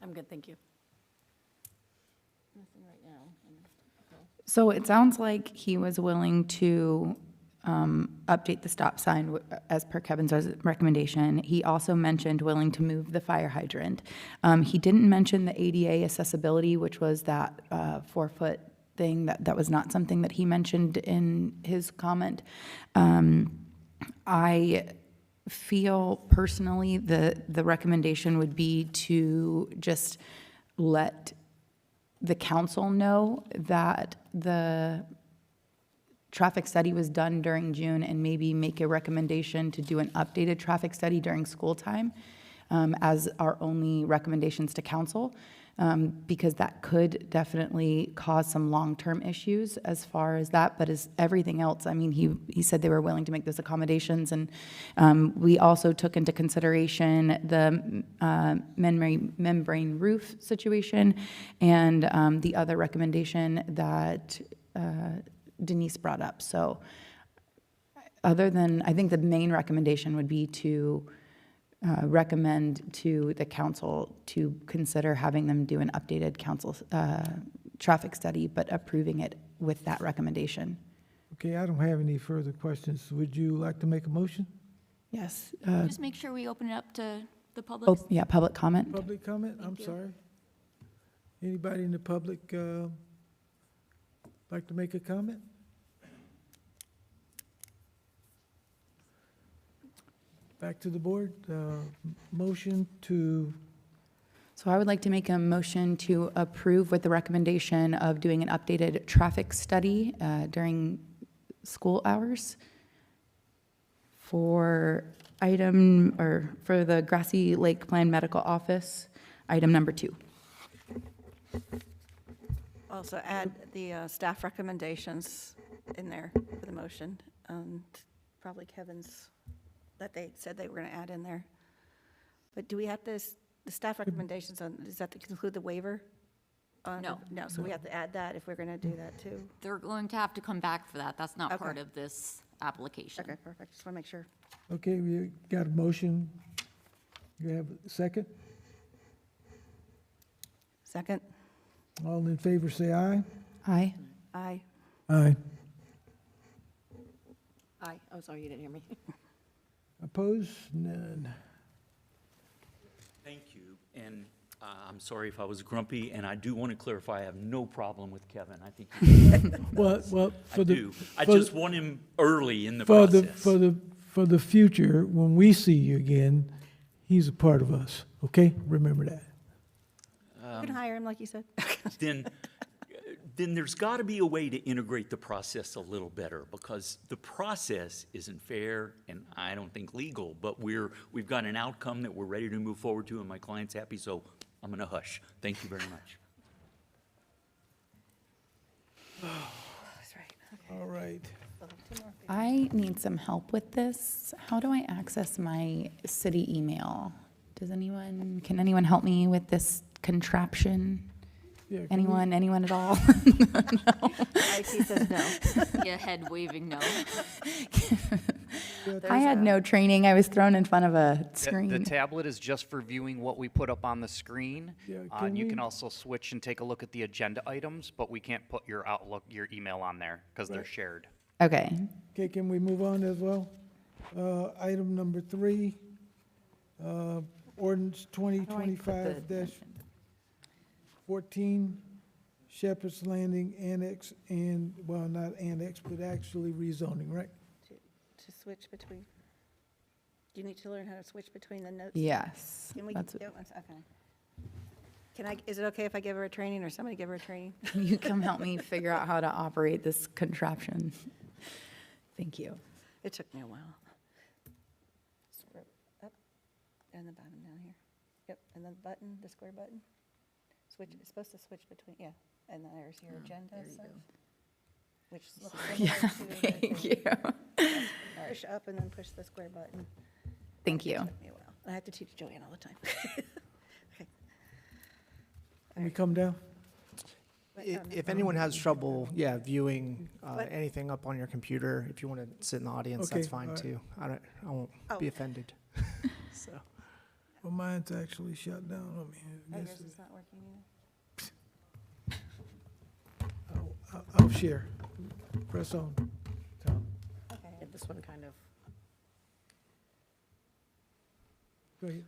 I'm good, thank you. So it sounds like he was willing to update the stop sign as per Kevin's recommendation. He also mentioned willing to move the fire hydrant. He didn't mention the ADA accessibility, which was that 4-foot thing. That was not something that he mentioned in his comment. I feel personally the recommendation would be to just let the council know that the traffic study was done during June, and maybe make a recommendation to do an updated traffic study during school time as our only recommendations to council, because that could definitely cause some long-term issues as far as that. But as everything else, I mean, he said they were willing to make those accommodations, and we also took into consideration the membrane roof situation and the other recommendation that Denise brought up. So other than, I think the main recommendation would be to recommend to the council to consider having them do an updated council traffic study, but approving it with that recommendation. Okay, I don't have any further questions. Would you like to make a motion? Yes. Just make sure we open it up to the public. Oh, yeah, public comment. Public comment? I'm you. sorry. Anybody in the public like to make a comment? Back to the board. Motion to, So I would like to make a motion to approve with the recommendation of doing an updated traffic study during school hours for for the Grassy Lake Plan Medical Office, item number 2. Also add the staff recommendations in there for the motion, and probably Kevin's, that they said they were going to add in there. But do we have this, the staff recommendations on, does that include the waiver? No. No, so we have to add that if we're going to do that too. They're going to have to come back for that. That's not Okay. part of this application. Okay, perfect. Just want to make sure. okay, we got a motion. You have a second? Second? All in favor, say aye. Aye. Aye. Aye. Aye. Oh, sorry, you didn't hear me. Opposed? None. Thank you, and I'm sorry if I was grumpy, and I do want to clarify, I have no problem with Kevin. I think Well, I for the. do. I for- just want him early in the For process. for the future, when we see you again, he's a part of us, okay? Remember that. You can hire him, like you said. Then there's got to be a way to integrate the process a little better, because the process isn't fair and I don't think legal, but we've got an outcome that we're ready to move forward to, and my client's happy, so I'm going to hush. Thank you very much. That's right. Okay. All right. We'll have 2 more. I need some help with this. How do I access my city email? Can anyone help me with this contraption? Yeah, Anyone at all? IT says no. Yeah, head waving no. I had no training. I was thrown in front of a The screen. tablet is just for viewing what we put up on the screen. Yeah, And you we- can also switch and take a look at the agenda items, but we can't put your Outlook, your email on there because they're shared. Okay. Okay, can we move on as well? Item number 3, ordinance 2025-14, Shepherd's Landing Annex and, well, not annex, but actually rezoning, right? To switch between, do you need to learn how to switch between the notes? Yes. Can we, that's- okay. Is it okay if I give her a training or somebody give her a training? Can you come help me figure out how to operate this contraption? Thank you. It took me a while. Scroll up and the bottom down here. Yep, and then the button, the square button. Switch, it's supposed to switch between, yeah, and then there's your agenda stuff. Which looks Yeah, similar to the thank you. push up and then push the square button. Thank you. It took me a while. I have to teach Joanne all the time. Okay. Can we come down? If anyone has trouble, viewing What? anything up on your computer, if you want to sit in the audience, Okay, that's fine all right. too. I won't Oh. be offended. So, Well, mine's actually shut down on me. I Oh, guess yours is not working I'll share. Press on. Tom, either? Okay. This one kind of. go ahead.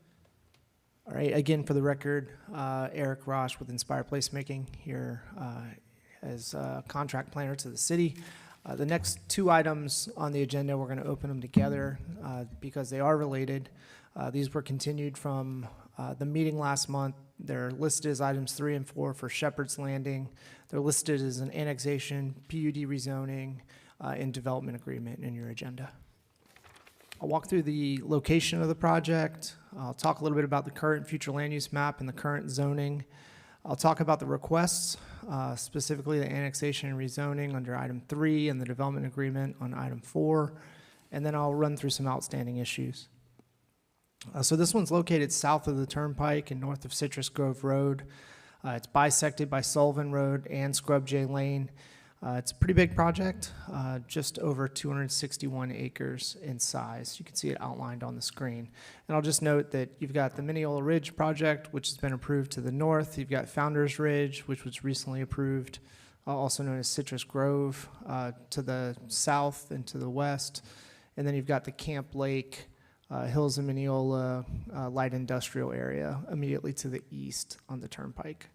all right, again, for the record, Eric Rosh with Inspire Placemaking here as contract planner to the city. The next 2 items on the agenda, we're going to open them together because they are related. These were continued from the meeting last month. They're listed as items 3 and 4 for Shepherd's Landing. They're listed as an annexation, PUD rezoning, and development agreement in your agenda. I'll walk through the location of the project. I'll talk a little bit about the current and future land use map and the current zoning. I'll talk about the requests, specifically the annexation and rezoning under item 3 and the development agreement on item 4. And then I'll run through some outstanding issues. So this one's located south of the Turnpike and north of Citrus Grove Road. It's bisected by Sullivan Road and Scrub J Lane. It's a pretty big project, just over 261 acres in size. You can see it outlined on the screen. And I'll just note that you've got the Minneola Ridge project, which has been approved to the north. You've got Founders Ridge, which was recently approved, also known as Citrus Grove, to the south and to the west. And then you've got the Camp Lake, Hills of Minneola light industrial area immediately to the east on the turnpike.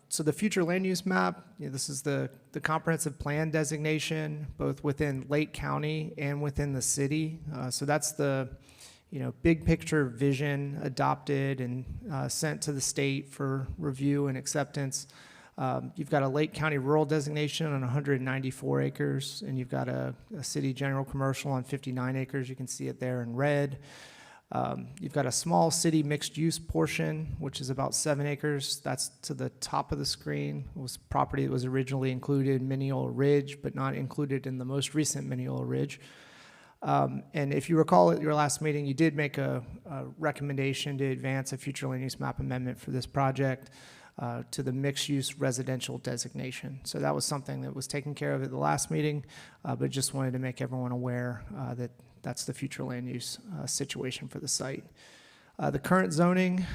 So the future land use map, this is the comprehensive plan designation, both within Lake County and within the city. So that's the, big picture vision adopted and sent to the state for review and acceptance. You've got a Lake County rural designation on 194 acres, and you've got a city general commercial on 59 acres. You can see it there in red. You've got a small city mixed-use portion, which is about 7 acres. That's to the top of the screen. It was property that was originally included in Minneola Ridge, but not included in the most recent Minneola Ridge. And if you recall at your last meeting, you did make a recommendation to advance a future land use map amendment for this project to the mixed-use residential designation. So that was something that was taken care of at the last meeting, but just wanted to make everyone aware that that's the future land use situation for the site. The current zoning,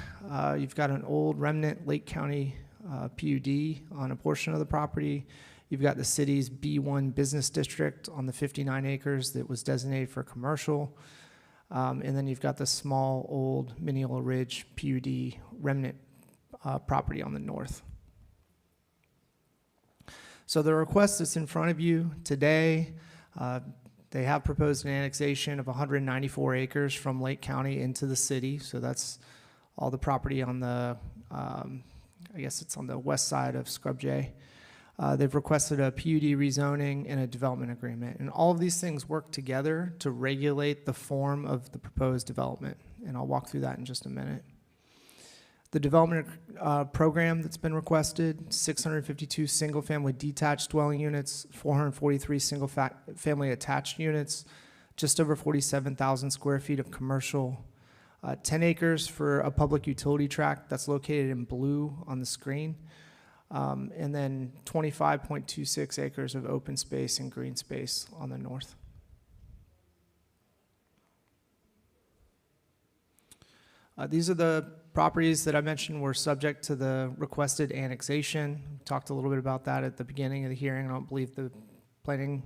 you've got an old remnant Lake County PUD on a portion of the property. You've got the city's B1 business district on the 59 acres that was designated for commercial. And then you've got the small old Minneola Ridge PUD remnant property on the north. So the request that's in front of you today, they have proposed an annexation of 194 acres from Lake County into the city. So that's all the property on the, I guess it's on the west side of Scrub J. They've requested a PUD rezoning and a development agreement. And all of these things work together to regulate the form of the proposed development. And I'll walk through that in just a minute. The development program that's been requested, 652 single-family detached dwelling units, 443 single-family attached units, just over 47,000 square feet of commercial, 10 acres for a public utility tract that's located in blue on the screen, and then 25.26 acres of open space and green space on the north. These are the properties that I mentioned were subject to the requested annexation. We talked a little bit about that at the beginning of the hearing. I don't believe the Planning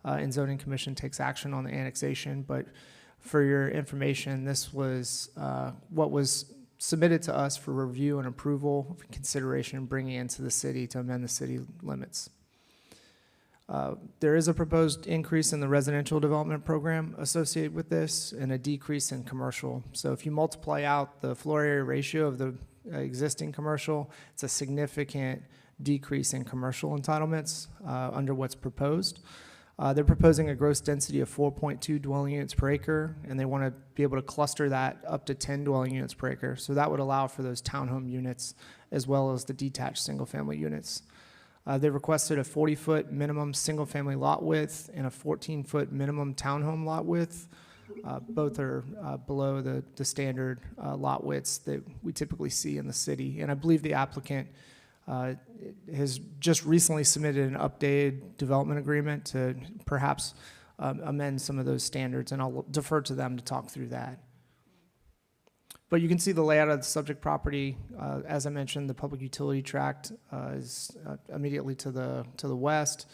and Zoning Commission takes action on the annexation, but for your information, this was what was submitted to us for review and approval, for consideration, bringing into the city to amend the city limits. There is a proposed increase in the residential development program associated with this and a decrease in commercial. So if you multiply out the floor area ratio of the existing commercial, it's a significant decrease in commercial entitlements under what's proposed. They're proposing a gross density of 4.2 dwelling units per acre, and they want to be able to cluster that up to 10 dwelling units per acre. So that would allow for those townhome units as well as the detached single-family units. They requested a 40-foot minimum single-family lot width and a 14-foot minimum townhome lot width. Both are below the standard lot widths that we typically see in the city. And I believe the applicant has just recently submitted an updated development agreement to perhaps amend some of those standards, and I'll defer to them to talk through that. But you can see the layout of the subject property. As I mentioned, the public utility tract is immediately to the west.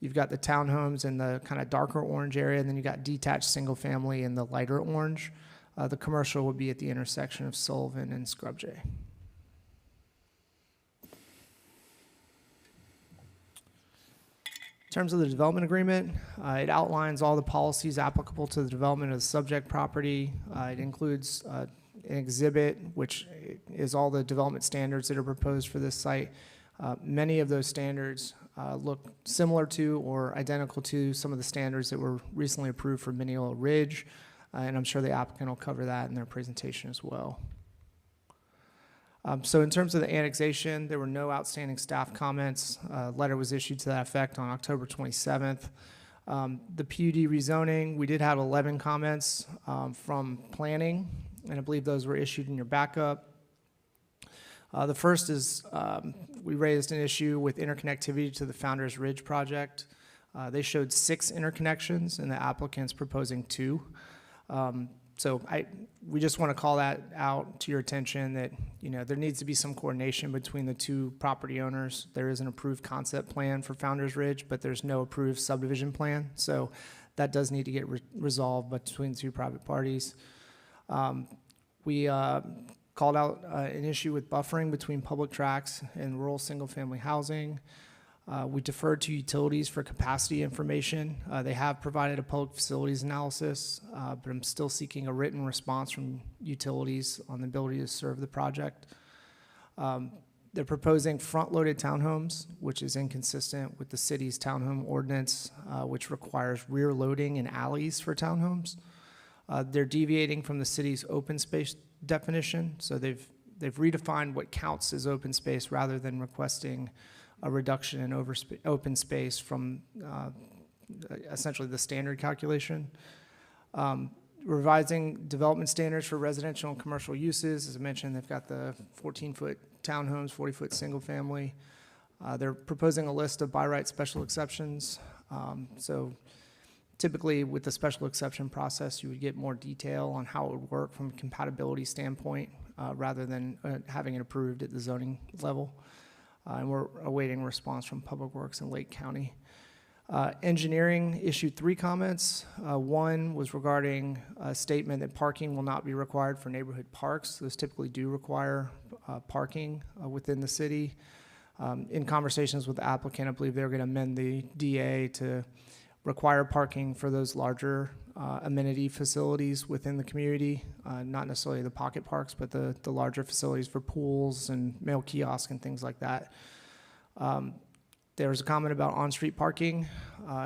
You've got the townhomes in the kind of darker orange area, and then you've got detached single family in the lighter orange. The commercial would be at the intersection of Sullivan and Scrub J. In terms of the development agreement, it outlines all the policies applicable to the development of the subject property. It includes an exhibit, which is all the development standards that are proposed for this site. Many of those standards look similar to or identical to some of the standards that were recently approved for Minneola Ridge, and I'm sure the applicant will cover that in their presentation as well. So in terms of the annexation, there were no outstanding staff comments. A letter was issued to that effect on October 27th. The PUD rezoning, we did have 11 comments from planning, and I believe those were issued in your backup. The first is we raised an issue with interconnectivity to the Founders Ridge project. They showed 6 interconnections, and the applicant's proposing 2. So we just want to call that out to your attention that, there needs to be some coordination between the 2 property owners. There is an approved concept plan for Founders Ridge, but there's no approved subdivision plan. So that does need to get resolved between the 2 private parties. We called out an issue with buffering between public tracts and rural single-family housing. We deferred to utilities for capacity information. They have provided a public facilities analysis, but I'm still seeking a written response from utilities on the ability to serve the project. They're proposing front-loaded townhomes, which is inconsistent with the city's townhome ordinance, which requires rear loading in alleys for townhomes. They're deviating from the city's open space definition, so they've redefined what counts as open space rather than requesting a reduction in open space from essentially the standard calculation. Revising development standards for residential and commercial uses. As I mentioned, they've got the 14-foot townhomes, 40-foot single family. They're proposing a list of by right special exceptions. So typically with the special exception process, you would get more detail on how it would work from a compatibility standpoint rather than having it approved at the zoning level. And we're awaiting response from Public Works in Lake County. Engineering issued 3 comments. One was regarding a statement that parking will not be required for neighborhood parks. Those typically do require parking within the city. In conversations with the applicant, I believe they're going to amend the DA to require parking for those larger amenity facilities within the community, not necessarily the pocket parks, but the larger facilities for pools and mail kiosks and things like that. There was a comment about on-street parking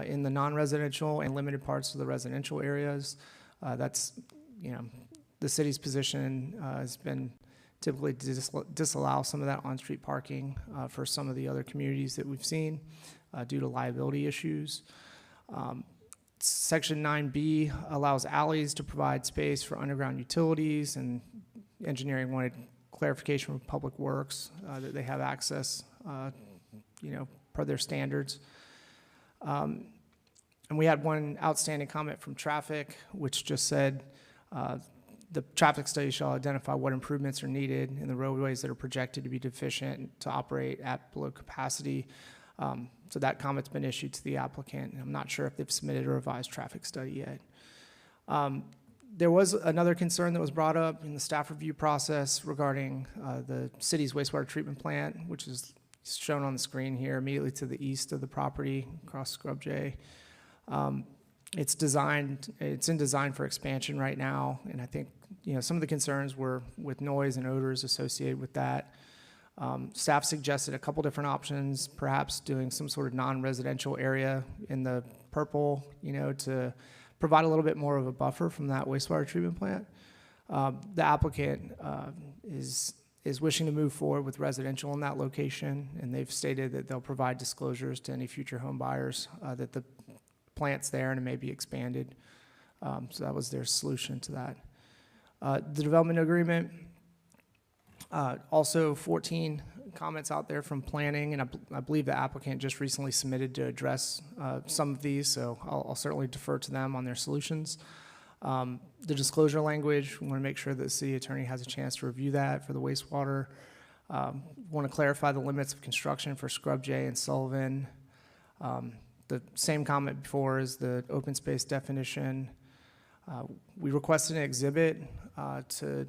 in the non-residential and limited parts of the residential areas. That's, the city's position has been typically to disallow some of that on-street parking for some of the other communities that we've seen due to liability issues. Section 9B allows alleys to provide space for underground utilities, and engineering wanted clarification from Public Works that they have access, per their standards. And we had one outstanding comment from traffic, which just said the traffic study shall identify what improvements are needed in the roadways that are projected to be deficient to operate at below capacity. So that comment's been issued to the applicant. I'm not sure if they've submitted a revised traffic study yet. There was another concern that was brought up in the staff review process regarding the city's wastewater treatment plant, which is shown on the screen here immediately to the east of the property across Scrub J. It's in design for expansion right now, and I think some of the concerns were with noise and odors associated with that. Staff suggested a couple different options, perhaps doing some sort of non-residential area in the purple, to provide a little bit more of a buffer from that wastewater treatment plant. The applicant is wishing to move forward with residential in that location, and they've stated that they'll provide disclosures to any future home buyers that the plant's there and it may be expanded. So that was their solution to that. The development agreement, also 14 comments out there from planning, and I believe the applicant just recently submitted to address some of these, so I'll certainly defer to them on their solutions. The disclosure language, we want to make sure that the city attorney has a chance to review that for the wastewater. Want to clarify the limits of construction for Scrub J and Sullivan. The same comment before is the open space definition. We requested an exhibit to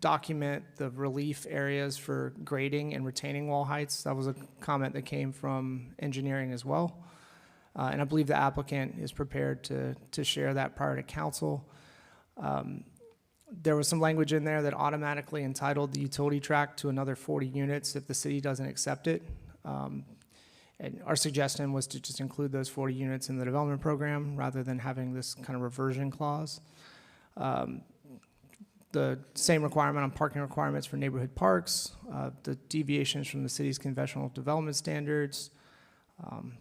document the relief areas for grading and retaining wall heights. That was a comment that came from engineering as well. And I believe the applicant is prepared to share that prior to council. There was some language in there that automatically entitled the utility tract to another 40 units if the city doesn't accept it. And our suggestion was to just include those 40 units in the development program rather than having this kind of reversion clause. The same requirement on parking requirements for neighborhood parks, the deviations from the city's conventional development standards.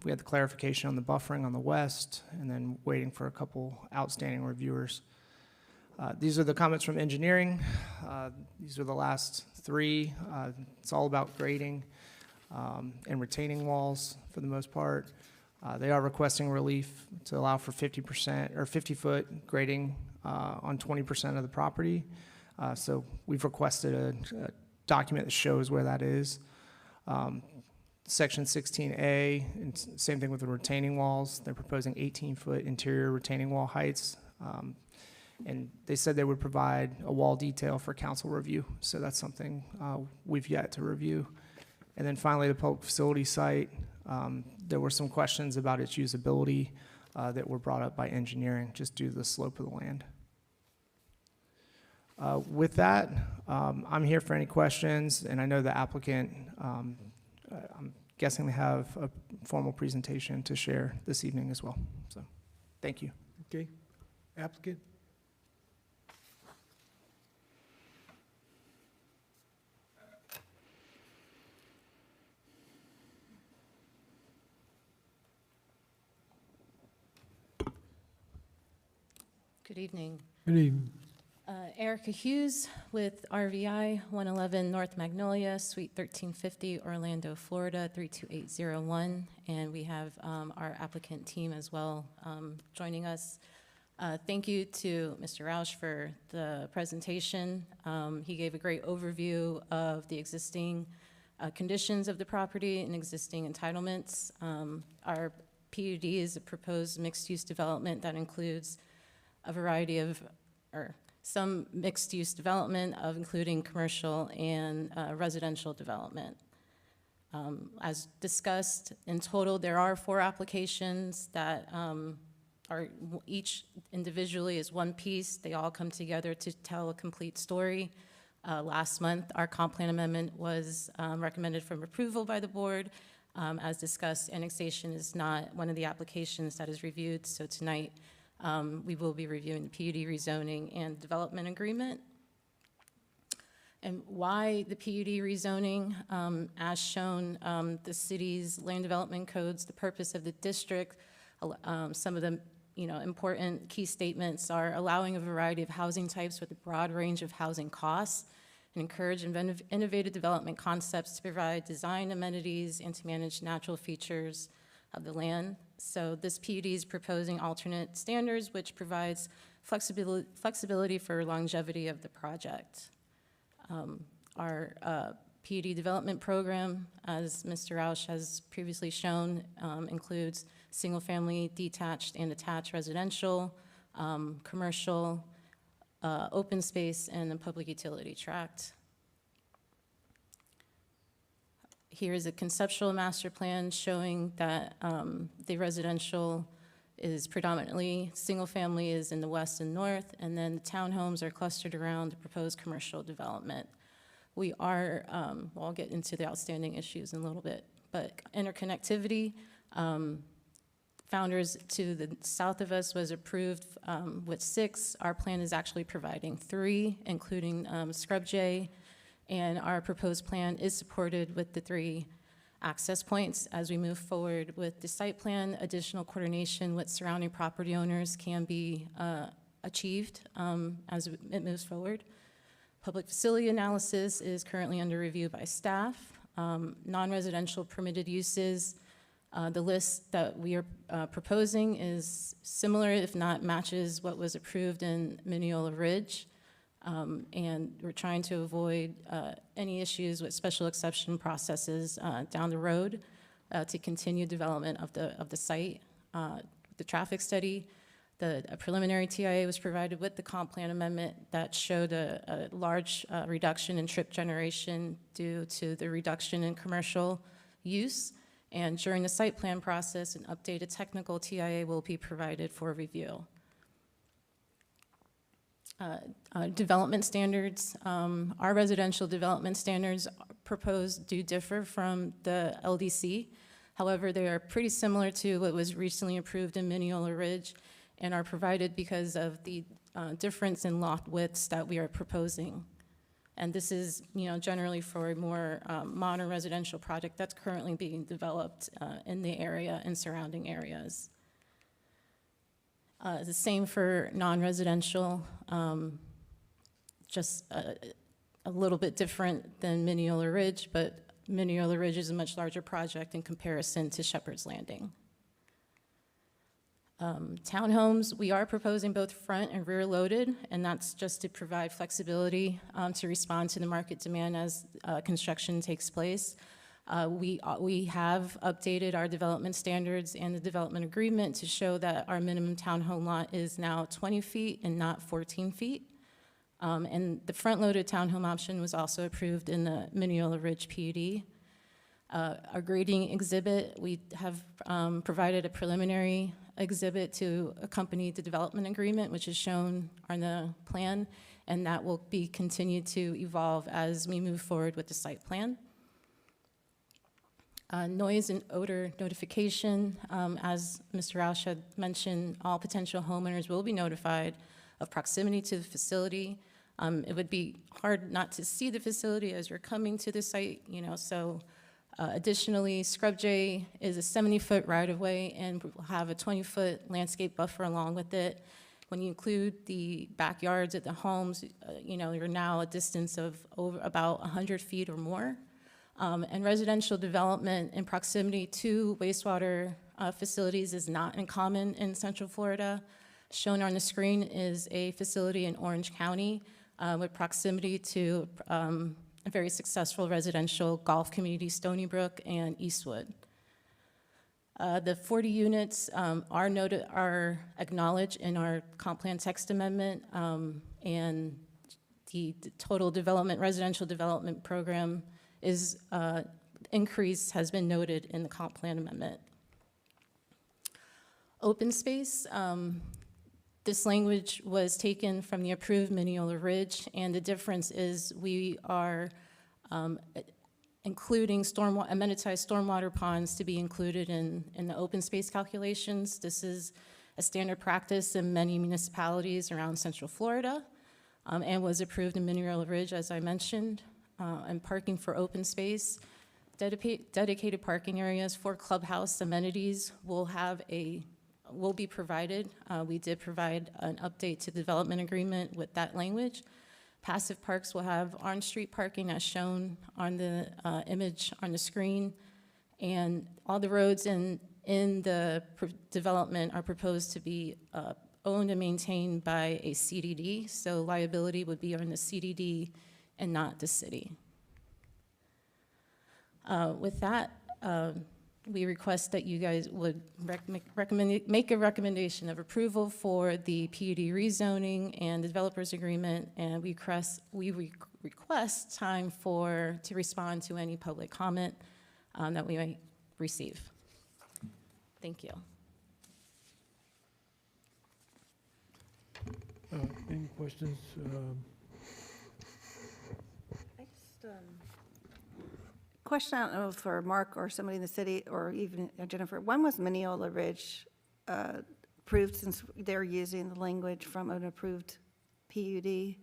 We had the clarification on the buffering on the west, and then waiting for a couple outstanding reviewers. These are the comments from engineering. These are the last three. It's all about grading and retaining walls for the most part. They are requesting relief to allow for 50% or 50-foot grading on 20% of the property. So we've requested a document that shows where that is. Section 16A, and same thing with the retaining walls. They're proposing 18-foot interior retaining wall heights. And they said they would provide a wall detail for council review. So that's something we've yet to review. And then finally, the public facility site. There were some questions about its usability that were brought up by engineering, just due to the slope of the land. With that, I'm here for any questions, and I know the applicant, I'm guessing they have a formal presentation to share this evening as well. So, thank you. Okay. Applicant? Good evening. Good evening. Erica Hughes with RVI, 111 North Magnolia, Suite 1350, Orlando, Florida, 32801. And we have our applicant team as well joining us. Thank you to Mr. Roush for the presentation. He gave a great overview of the existing conditions of the property and existing entitlements. Our PUD is a proposed mixed-use development that includes a variety of, or some mixed-use development of including commercial and residential development. As discussed, in total, there are 4 applications that are each individually is one piece. They all come together to tell a complete story. Last month, our comp plan amendment was recommended for approval by the board. As discussed, annexation is not one of the applications that is reviewed, so tonight we will be reviewing the PUD rezoning and development agreement. And why the PUD rezoning? As shown, the city's land development codes, the purpose of the district, some of the important key statements are allowing a variety of housing types with a broad range of housing costs and encourage innovative development concepts to provide design amenities and to manage natural features of the land. So this PUD is proposing alternate standards, which provides flexibility for longevity of the project. Our PUD development program, as Mr. Roush has previously shown, includes single-family, detached, and attached residential, commercial, open space, and a public utility tract. Here is a conceptual master plan showing that the residential is predominantly, single-family is in the west and north, and then the townhomes are clustered around the proposed commercial development. We are, well, I'll get into the outstanding issues in a little bit, but interconnectivity, Founders to the south of us was approved with 6. Our plan is actually providing 3, including Scrub J, and our proposed plan is supported with the 3 access points. As we move forward with the site plan, additional coordination with surrounding property owners can be achieved as it moves forward. Public facility analysis is currently under review by staff. Non-residential permitted uses, the list that we are proposing is similar, if not matches, what was approved in Minneola Ridge. And we're trying to avoid any issues with special exception processes down the road to continue development of the site. The traffic study, a preliminary TIA was provided with the comp plan amendment that showed a large reduction in trip generation due to the reduction in commercial use. And during the site plan process, an updated technical TIA will be provided for review. Development standards, our residential development standards proposed do differ from the LDC. However, they are pretty similar to what was recently approved in Minneola Ridge and are provided because of the difference in lot widths that we are proposing. And this is, generally for a more modern residential project that's currently being developed in the area and surrounding areas. The same for non-residential, just a little bit different than Minneola Ridge, but Minneola Ridge is a much larger project in comparison to Shepherd's Landing. Townhomes, we are proposing both front and rear loaded, and that's just to provide flexibility to respond to the market demand as construction takes place. We have updated our development standards and the development agreement to show that our minimum townhome lot is now 20 feet and not 14 feet. And the front-loaded townhome option was also approved in the Minneola Ridge PUD. Our grading exhibit, we have provided a preliminary exhibit to accompany the development agreement, which is shown on the plan, and that will be continued to evolve as we move forward with the site plan. Noise and odor notification, as Mr. Roush had mentioned, all potential homeowners will be notified of proximity to the facility. It would be hard not to see the facility as you're coming to the site, so additionally, Scrub J is a 70-foot right-of-way and will have a 20-foot landscape buffer along with it. When you include the backyards at the homes, you're now a distance of over about 100 feet or more. And residential development in proximity to wastewater facilities is not uncommon in Central Florida. Shown on the screen is a facility in Orange County with proximity to a very successful residential golf community, Stony Brook and Eastwood. The 40 units are acknowledged in our comp plan text amendment, and the total residential development program is increase has been noted in the comp plan amendment. Open space, this language was taken from the approved Minneola Ridge, and the difference is we are including amenitized stormwater ponds to be included in the open space calculations. This is a standard practice in many municipalities around Central Florida, and was approved in Minneola Ridge, as I mentioned. And parking for open space, dedicated parking areas for clubhouse amenities will be provided. We did provide an update to the development agreement with that language. Passive parks will have on-street parking as shown on the image on the screen. And all the roads in the development are proposed to be owned and maintained by a CDD. So liability would be on the CDD and not the city. With that, we request that you guys would make a recommendation of approval for the PUD rezoning and the developers agreement, and we request time to respond to any public comment that we might receive. Thank you. Any questions? Question, I don't know, for Mark or somebody in the city, or even Jennifer. When was Minneola Ridge approved, since they're using the language from an approved PUD?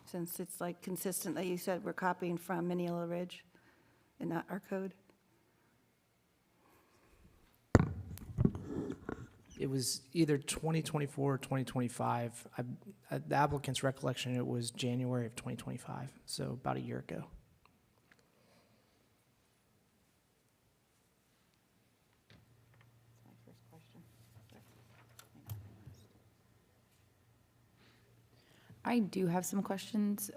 Since it's like consistent that you said we're copying from Minneola Ridge and not our code? It was either 2024 or 2025. The applicant's recollection, it was January of 2025, so about a year ago. That's my first question. I do have some questions.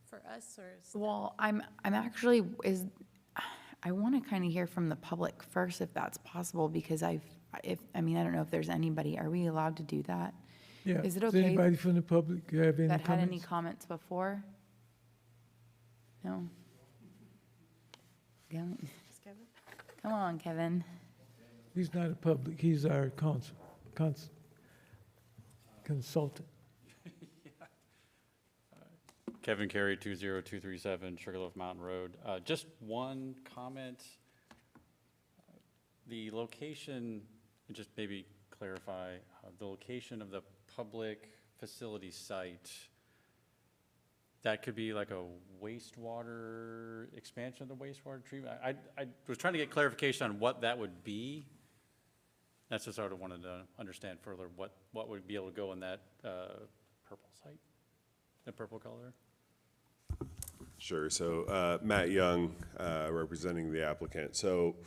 For us or? Well, I'm actually, I want to kind of hear from the public first, if that's possible, because I don't know if there's anybody, are we allowed to do that? Yeah. Is it Does okay anybody from the public have any that had any comments? comments before? No? Come on, Kevin. He's not a public, he's our consultant. Kevin Carey, 20237 Sugarloaf Mountain Road. Just one comment. The location, and just maybe clarify, the location of the public facility site that could be like a wastewater, expansion of the wastewater treatment. I was trying to get clarification on what that would be. That's just sort of wanted to understand further what would be able to go in that purple site, the purple color. Sure. So Matt Young, representing the applicant. So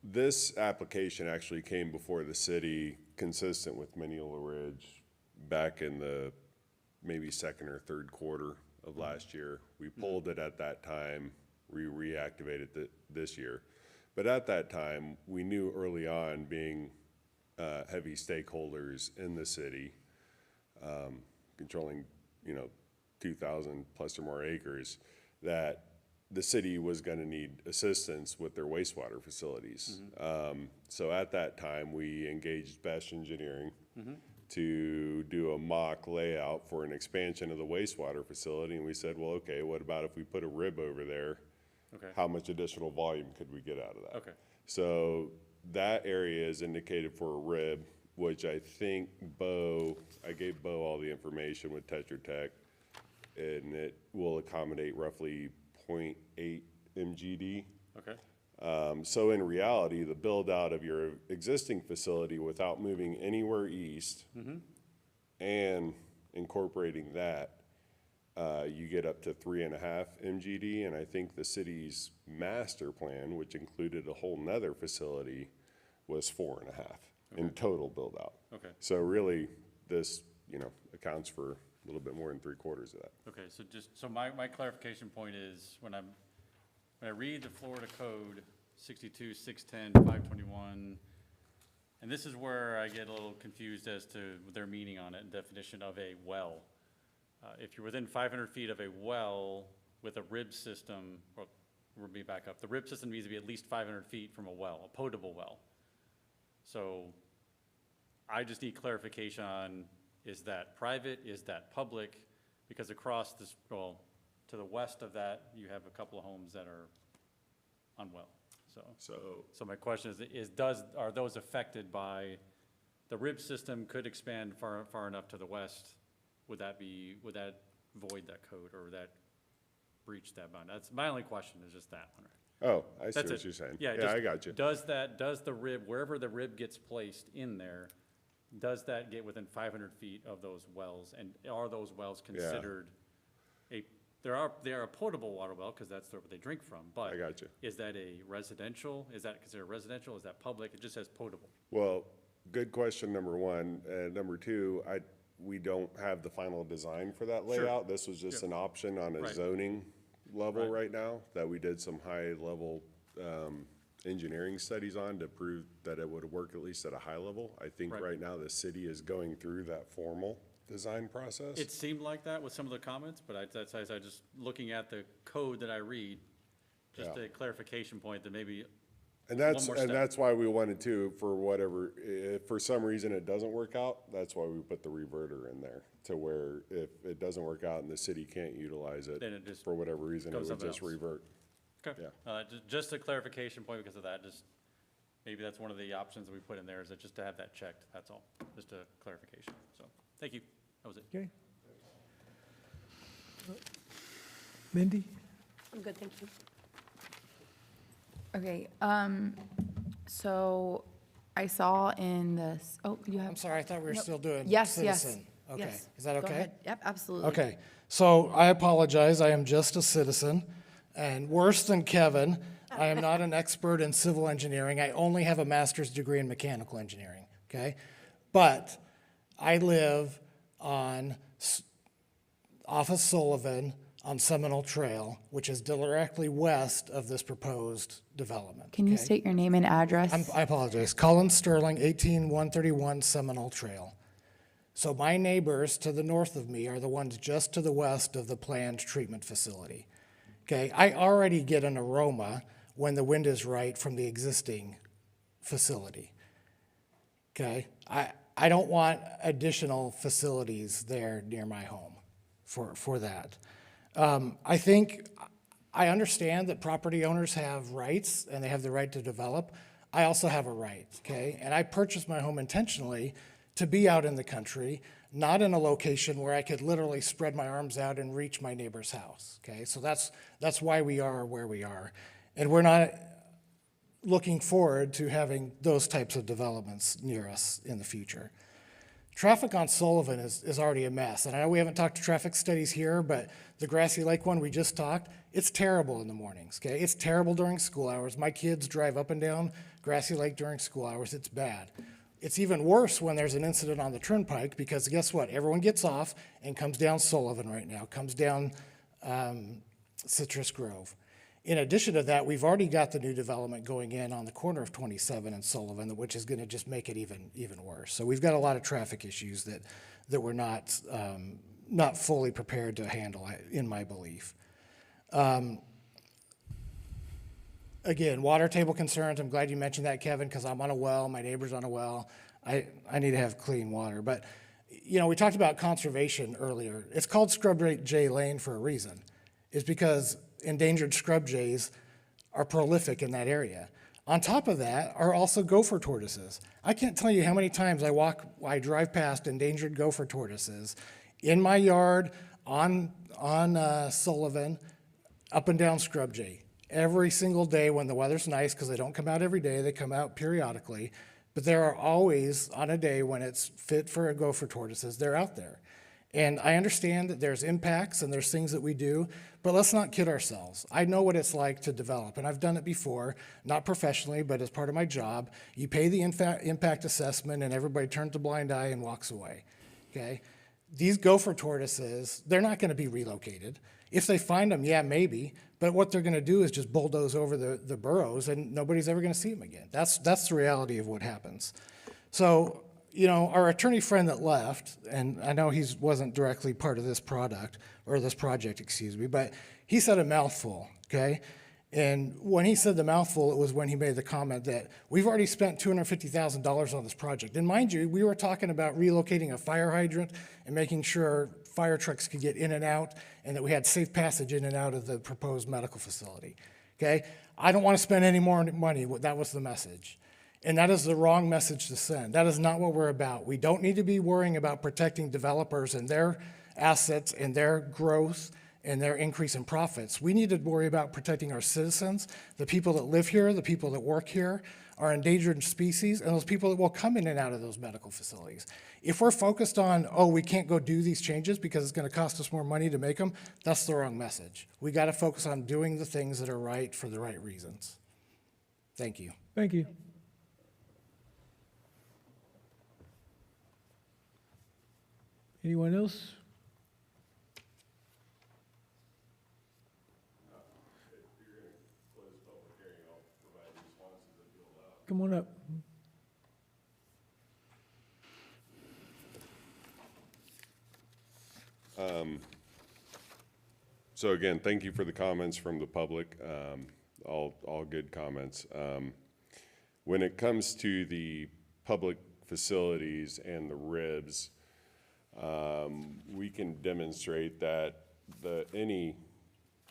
this application actually came before the city, consistent with Minneola Ridge, back in the maybe second or third quarter of last year. We pulled it at that time, reactivated it this year. But at that time, we knew early on, being heavy stakeholders in the city, controlling, 2,000 plus or more acres, that the city was going to need assistance with their wastewater facilities. So at that time, we engaged Best Engineering to do a mock layout for an expansion of the wastewater facility. And we said, well, okay, what about if we put a rib over there? Okay. How much additional volume could we get out of that? Okay. So that area is indicated for a rib, which I think I gave Bo all the information with Tetra Tech, and it will accommodate roughly 0.8 MGD. Okay. So in reality, the build out of your existing facility without moving anywhere east and incorporating that, you get up to 3.5 MGD. And I think the city's master plan, which included a whole nother facility, was 4.5 in total build out. Okay. So really this, accounts for a little bit more than 3/4 of that. Okay, so my clarification point is, when I read the Florida Code 62-610-521, and this is where I get a little confused as to their meaning on it and definition of a well. If you're within 500 feet of a well with a rib system, or let me back up, the rib system needs to be at least 500 feet from a well, a potable well. So I just need clarification on, is that private, is that public? Because across this, well, to the west of that, you have a couple of homes that are unwell. So my question are those affected by, the rib system could expand far enough to the west? Would that void that code, or would that breach that bound? That's my only question, is just that one. Oh, I see what you're saying. Yeah, I got you. Does the rib, wherever the rib gets placed in there, does that get within 500 feet of those wells? And are those wells considered they are a potable water well, because that's what they drink from, but I got you. Is that a residential? Is that considered residential? Is that public? It just says potable. Well, good question, number one. Number two, we don't have the final design for that layout. This was just an option on a zoning level right now that we did some high-level engineering studies on to prove that it would work at least at a high level. I think right now the city is going through that formal design process. It seemed like that with some of the comments, but I just looking at the code that I read, just a clarification point that maybe. And that's why we wanted to, for whatever, if for some reason it doesn't work out, that's why we put the reverter in there, to where if it doesn't work out and the city can't utilize it, Then it just for whatever reason, it goes would just somewhere else. revert. Okay. Yeah. Just a clarification point because of that, maybe that's one of the options that we put in there, is that just to have that checked, that's all, just a clarification. So, thank you, that was it. Okay. Mindy? I'm good, thank you. Okay, so I saw in this, you have. I'm sorry, I thought we were Nope. still doing Yes, citizen. yes, Okay, yes. is that Go okay? ahead. Yep, absolutely. Okay, so I apologize, I am just a citizen, and worse than Kevin, I am not an expert in civil engineering, I only have a master's degree in mechanical engineering, okay? But I live off of Sullivan on Seminole Trail, which is directly west of this proposed development. Can you okay? state your name and address? I apologize. Cullen Sterling, 18131 Seminole Trail. So my neighbors to the north of me are the ones just to the west of the planned treatment facility. Okay, I already get an aroma when the wind is right from the existing facility. Okay, I don't want additional facilities there near my home for that. I understand that property owners have rights and they have the right to develop. I also have a right, okay? And I purchased my home intentionally to be out in the country, not in a location where I could literally spread my arms out and reach my neighbor's house, okay? So that's why we are where we are. And we're not looking forward to having those types of developments near us in the future. Traffic on Sullivan is already a mess. And I know we haven't talked to traffic studies here, but the Grassy Lake one we just talked, it's terrible in the mornings, okay? It's terrible during school hours. My kids drive up and down Grassy Lake during school hours. It's bad. It's even worse when there's an incident on the turnpike because guess what? Everyone gets off and comes down Sullivan right now, comes down Citrus Grove. In addition to that, we've already got the new development going in on the corner of 27 and Sullivan, which is going to just make it even worse. So we've got a lot of traffic issues that we're not fully prepared to handle, in my belief. Again, water table concerns. I'm glad you mentioned that, Kevin, because I'm on a well. My neighbor's on a well. I need to have clean water. But, you know, we talked about conservation earlier. It's called Scrub Jay Lane for a reason. It's because endangered scrub jays are prolific in that area. On top of that are also gopher tortoises. I can't tell you how many times I drive past endangered gopher tortoises in my yard, on Sullivan, up and down Scrub Jay. Every single day when the weather's nice, because they don't come out every day, they come out periodically, but there are always, on a day when it's fit for a gopher tortoises, they're out there. And I understand that there's impacts and there's things that we do, but let's not kid ourselves. I know what it's like to develop, and I've done it before, not professionally, but as part of my job. You pay the impact assessment and everybody turns a blind eye and walks away, okay? These gopher tortoises, they're not gonna be relocated. If they find them, yeah, maybe, but what they're gonna do is just bulldoze over the burrows and nobody's ever gonna see them again. That's the reality of what happens. So, you know, our attorney friend that left, and I know he wasn't directly part of this project, excuse me, but he said a mouthful, okay? And when he said the mouthful, it was when he made the comment that we've already spent $250,000 on this project. And mind you, we were talking about relocating a fire hydrant and making sure fire trucks could get in and out and that we had safe passage in and out of the proposed medical facility, okay? I don't want to spend any more money. That was the message. And that is the wrong message to send. That is not what we're about. We don't need to be worrying about protecting developers and their assets and their growth and their increase in profits. We need to worry about protecting our citizens, the people that live here, the people that work here, our endangered species, and those people that will come in and out of those medical facilities. If we're focused on, oh, we can't go do these changes because it's going to cost us more money to make them, that's the wrong message. We got to focus on doing the things that are right for the right reasons. Thank you. Thank you. Anyone else? Come on up. So again, thank you for the comments from the public, all good comments. When it comes to the public facilities and the RIBs, we can demonstrate that any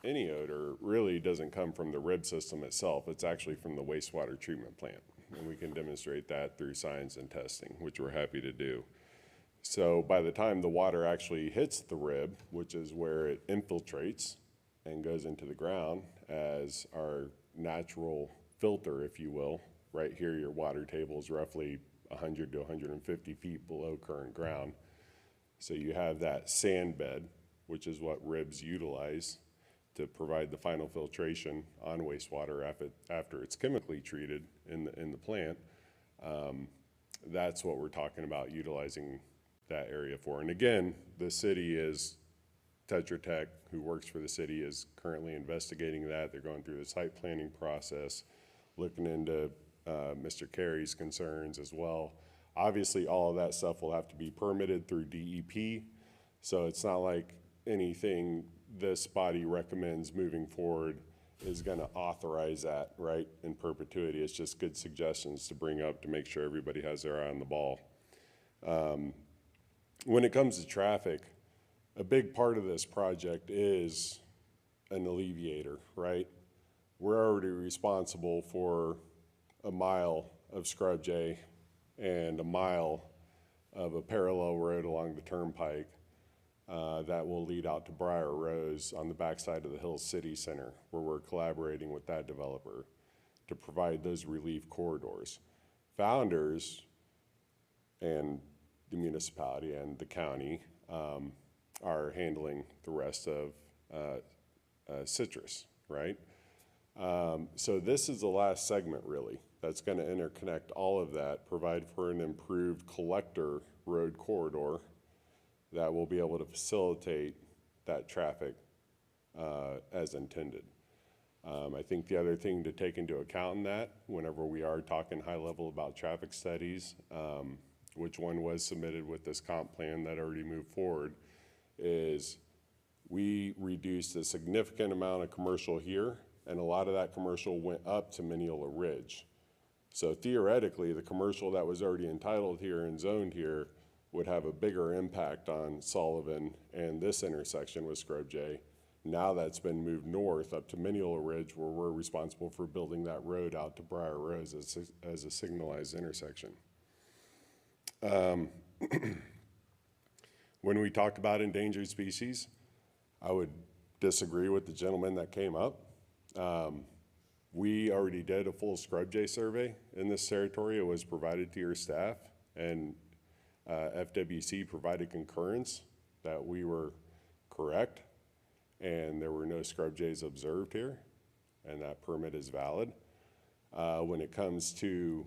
odor really doesn't come from the RIB system itself. It's actually from the wastewater treatment plant. And we can demonstrate that through science and testing, which we're happy to do. So by the time the water actually hits the RIB, which is where it infiltrates and goes into the ground as our natural filter, if you will, right here your water table is roughly 100 to 150 feet below current ground. So you have that sand bed, which is what RIBs utilize to provide the final filtration on wastewater after it's chemically treated in the plant. That's what we're talking about utilizing that area for. And again, the city is, Tetra Tech, who works for the city, is currently investigating that. They're going through the site planning process, looking into Mr. Carey's concerns as well. Obviously, all of that stuff will have to be permitted through DEP, so it's not like anything this body recommends moving forward is going to authorize that, right, in perpetuity. It's just good suggestions to bring up to make sure everybody has their eye on the ball. When it comes to traffic, a big part of this project is an alleviator, right? We're already responsible for a mile of scrub jay and a mile of a parallel road along the turnpike that will lead out to Briar Rose on the backside of the Hills City Center, where we're collaborating with that developer to provide those relief corridors. Founders and the municipality and the county are handling the rest of Citrus, right? So this is the last segment, really, that's going to interconnect all of that, provide for an improved collector road corridor that will be able to facilitate that traffic as intended. I think the other thing to take into account in that, whenever we are talking high level about traffic studies, which one was submitted with this comp plan that already moved forward, is we reduced a significant amount of commercial here, and a lot of that commercial went up to Minneola Ridge. So theoretically, the commercial that was already entitled here and zoned here would have a bigger impact on Sullivan and this intersection with Scrub J. Now that's been moved north up to Minneola Ridge, where we're responsible for building that road out to Briar Rose as a signalized intersection. When we talked about endangered species, I would disagree with the gentleman that came up. We already did a full Scrub Jay survey in this territory. It was provided to your staff, and FWC provided concurrence that we were correct, and there were no Scrub Jays observed here, and that permit is valid. When it comes to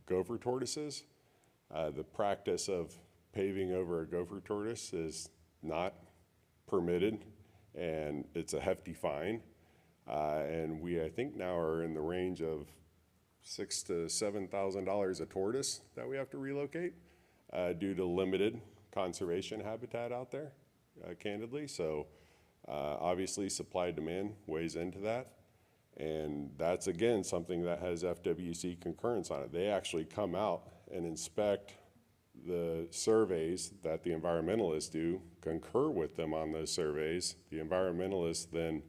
gopher tortoises, the practice of paving over a gopher tortoise is not permitted, and it's a hefty fine. And we, I think, now are in the range of $6,000 to $7,000 a tortoise that we have to relocate due to limited conservation habitat out there, candidly. So obviously supply demand weighs into that. And that's, again, something that has FWC concurrence on it. They actually come out and inspect the surveys that the environmentalists do, concur with them on those surveys. The environmentalists then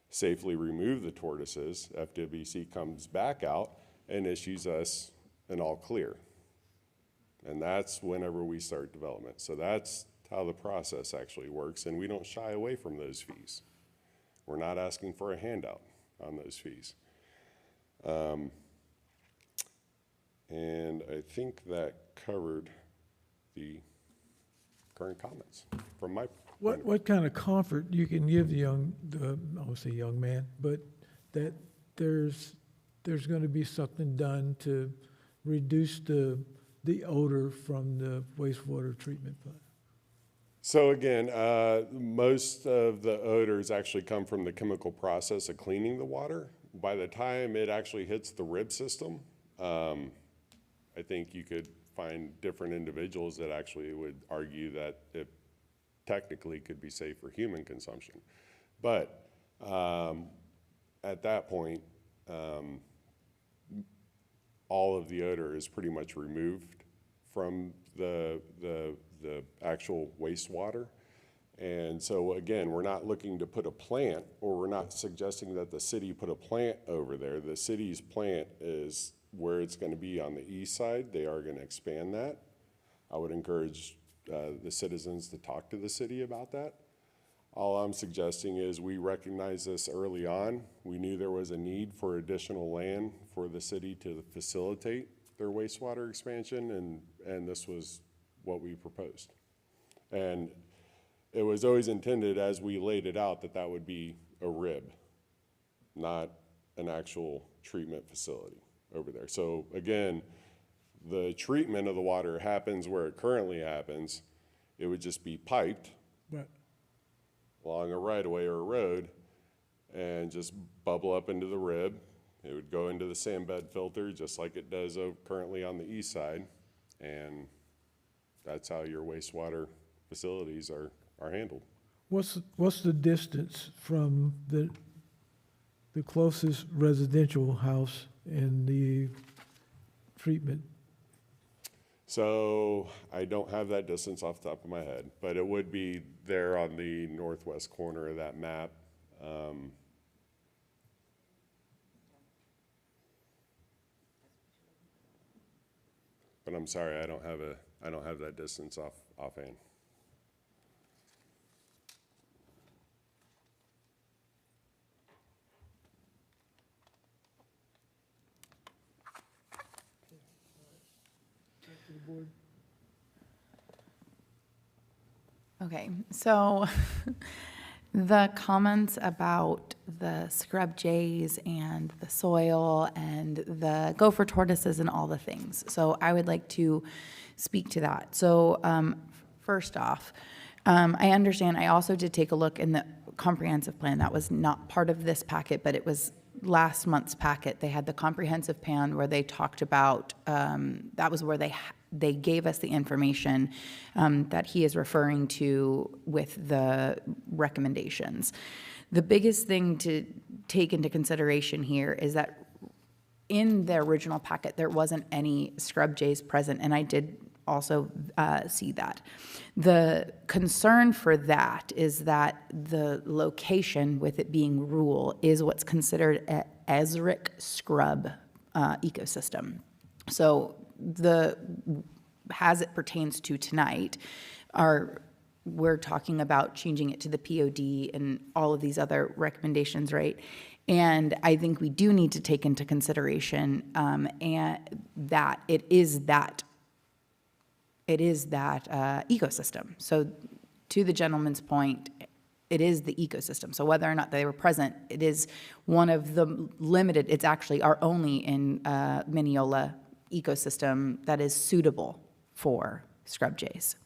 safely remove the tortoises. FWC comes back out and issues us an all clear. And that's whenever we start development. So that's how the process actually works, and we don't shy away from those fees. We're not asking for a handout on those fees. And I think that covered the current comments from my point of view. What kind of comfort you can give the I won't say young man, but that there's going to be something done to reduce the odor from the wastewater treatment plant? So again, most of the odors actually come from the chemical process of cleaning the water. By the time it actually hits the rib system, I think you could find different individuals that actually would argue that it technically could be safe for human consumption. But at that point, all of the odor is pretty much removed from the actual wastewater. And so again, we're not looking to put a plant, or we're not suggesting that the city put a plant over there. The city's plant is where it's going to be on the east side. They are going to expand that. I would encourage the citizens to talk to the city about that. All I'm suggesting is we recognize this early on. We knew there was a need for additional land for the city to facilitate their wastewater expansion, and this was what we proposed. And it was always intended, as we laid it out, that that would be a rib, not an actual treatment facility over there. So again, the treatment of the water happens where it currently happens. It would just be piped Right. along a right-of-way or a road and just bubble up into the rib. It would go into the sand bed filter just like it does currently on the east side. And that's how your wastewater facilities are handled. What's the distance from the closest residential house and the treatment? So I don't have that distance off the top of my head, but it would be there on the northwest corner of that map. but I'm sorry, I don't have that distance offhand. Okay, so the comments about the scrub jays and the soil and the gopher tortoises and all the things. So I would like to speak to that. So first off, I understand, I also did take a look in the comprehensive plan. That was not part of this packet, but it was last month's packet. They had the comprehensive plan where they talked about, that was where they gave us the information that he is referring to with the recommendations. The biggest thing to take into consideration here is that in the original packet, there wasn't any scrub jays present, and I did also see that. The concern for that is that the location, with it being rural, is what's considered an ESRIC scrub ecosystem. So as it pertains to tonight, we're talking about changing it to the POD and all of these other recommendations, right? And I think we do need to take into consideration and that it is that ecosystem. So to the gentleman's point, it is the ecosystem. So whether or not they were present, it is one of the limited, it's actually our only in Minneola ecosystem that is suitable for scrub jays.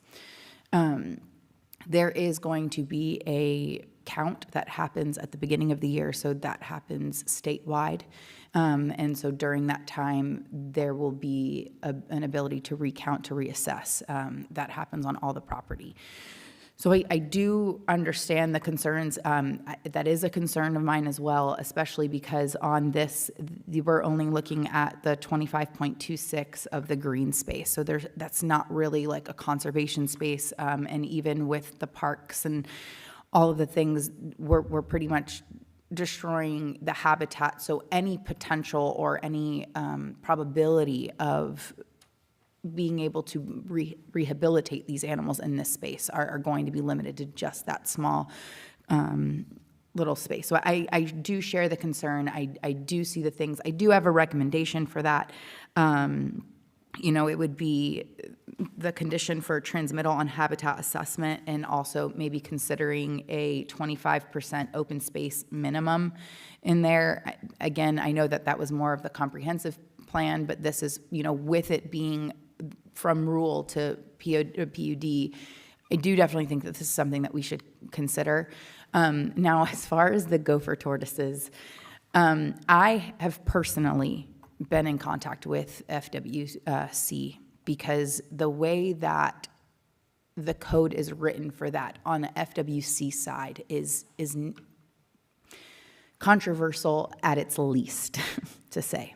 There is going to be a count that happens at the beginning of the year, so that happens statewide. And so during that time, there will be an ability to recount, to reassess. That happens on all the property. So I do understand the concerns. That is a concern of mine as well, especially because on this, we're only looking at the 25.26 of the green space. So that's not really like a conservation space. And even with the parks and all of the things, we're pretty much destroying the habitat. So any potential or any probability of being able to rehabilitate these animals in this space are going to be limited to just that small little space. So I do share the concern. I do see the things. I do have a recommendation for that. It would be the condition for transmittal on habitat assessment, and also maybe considering a 25% open space minimum in there. Again, I know that was more of the comprehensive plan, but this is, with it being from rural to PUD, I do definitely think that this is something that we should consider. Now, as far as the gopher tortoises, I have personally been in contact with FWC because the way that the code is written for that on the FWC side is controversial at its least, to say.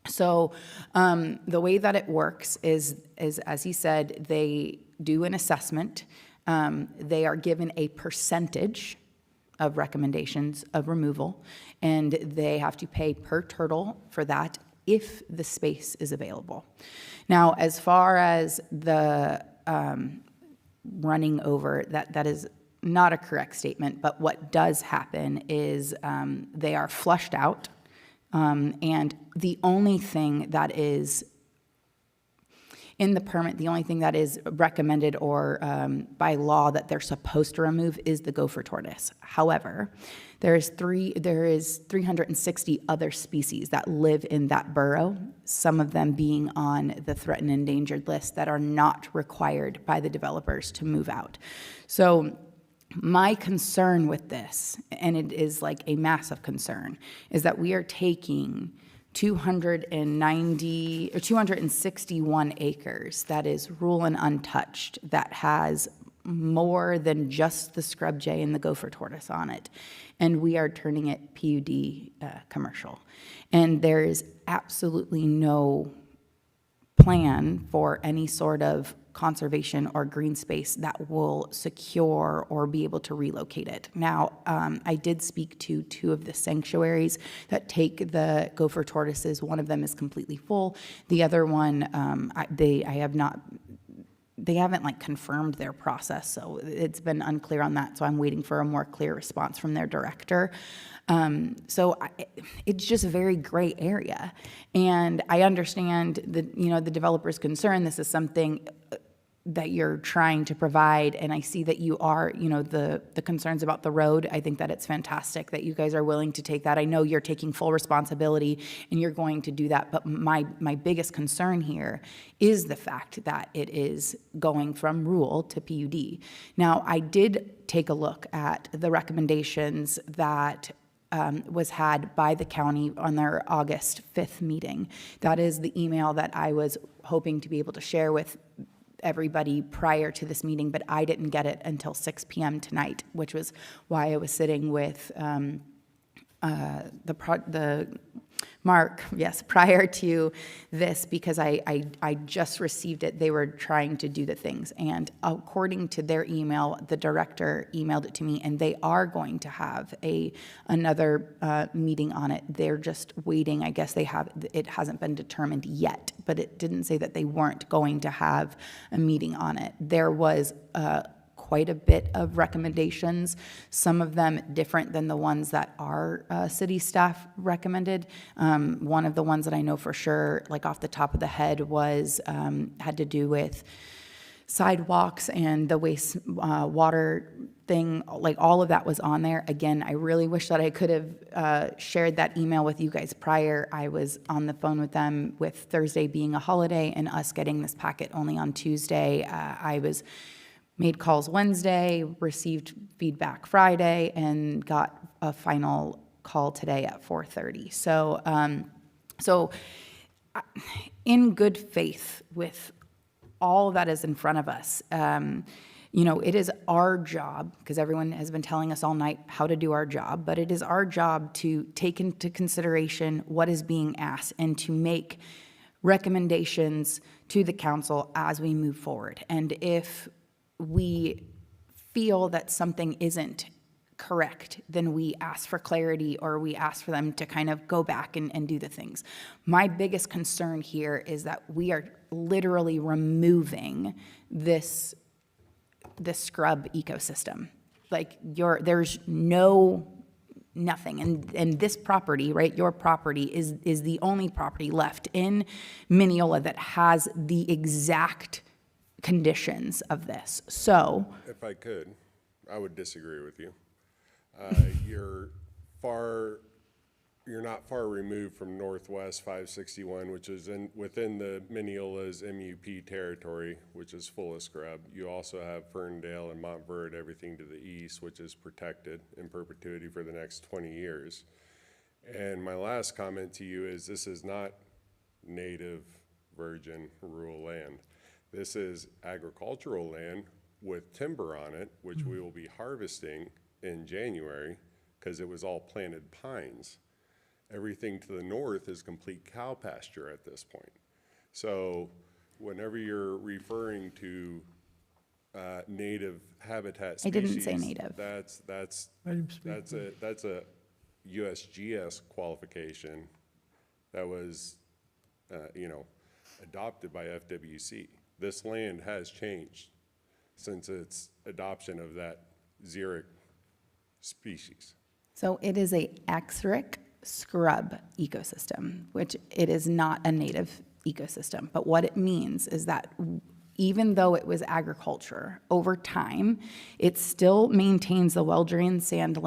So the way that it works is, as he said, they do an assessment. They are given a percentage of recommendations of removal, and they have to pay per turtle for that if the space is available. Now, as far as the running over, that is not a correct statement, but what does happen is they are flushed out. And the only thing that is in the permit, the only thing that is recommended or by law that they're supposed to remove is the gopher tortoise. However, there is 360 other species that live in that borough, some of them being on the threatened and endangered list that are not required by the developers to move out. So my concern with this, and it is like a massive concern, is that we are taking 261 acres that is rural and untouched, that has more than just the scrub jay and the gopher tortoise on it, and we are turning it PUD commercial. And there is absolutely no plan for any sort of conservation or green space that will secure or be able to relocate it. Now, I did speak to 2 of the sanctuaries that take the gopher tortoises. One of them is completely full. The other one, they haven't like confirmed their process, so it's been unclear on that. So I'm waiting for a more clear response from their director. It's just a very gray area, and I understand the developer's concern. This is something that you're trying to provide, and I see that you are, the concerns about the road. I think that it's fantastic that you guys are willing to take that. I know you're taking full responsibility and you're going to do that, but my biggest concern here is the fact that it is going from rural to PUD. Now, I did take a look at the recommendations that was had by the county on their August 5th meeting. That is the email that I was hoping to be able to share with everybody prior to this meeting, but I didn't get it until 6 p.m. tonight, which was why I was sitting with Mark, yes, prior to this, because I just received it. They were trying to do the things, and according to their email, the director emailed it to me, and they are going to have another meeting on it. They're just waiting. I guess it hasn't been determined yet, but it didn't say that they weren't going to have a meeting on it. There was quite a bit of recommendations, some of them different than the ones that our city staff recommended. One of the ones that I know for sure, like off the top of the head, was had to do with sidewalks and the waste water thing. Like all of that was on there. Again, I really wish that I could have shared that email with you guys prior. I was on the phone with them with Thursday being a holiday and us getting this packet only on Tuesday. I made calls Wednesday, received feedback Friday, and got a final call today at 4:30. So in good faith with all that is in front of us, it is our job, because everyone has been telling us all night how to do our job, but it is our job to take into consideration what is being asked and to make recommendations to the council as we move forward. And if we feel that something isn't correct, then we ask for clarity, or we ask for them to kind of go back and do the things. My biggest concern here is that we are literally removing this scrub ecosystem. Like there's nothing. And this property, right, your property is the only property left in Minneola that has the exact conditions of this. So, if I could, I would disagree with you. You're not far removed from Northwest 561, which is within the Minneola's MUP territory, which is full of scrub. You also have Ferndale and Montverde, everything to the east, which is protected in perpetuity for the next 20 years. And my last comment to you is this is not native, virgin, rural land. This is agricultural land with timber on it, which we will be harvesting in January because it was all planted pines. Everything to the north is complete cow pasture at this point. So whenever you're referring to native habitat species, I didn't say native. That's a USGS qualification that was adopted by FWC. This land has changed since its adoption of that xeric species. So it is a xeric scrub ecosystem, which it is not a native ecosystem. But what it means is that even though it was agriculture, over time, it still maintains the well-drained sand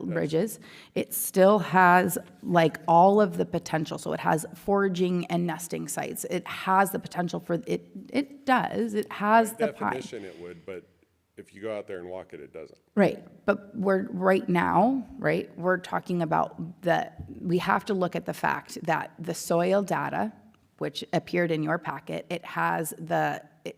bridges. It still has like all of the potential. So it has foraging and nesting sites. It has the potential for it. It does. It has the pine. Definition it would, but if you go out there and walk it, it doesn't. Right, but we're talking about we have to look at the fact that the soil data, which appeared in your packet,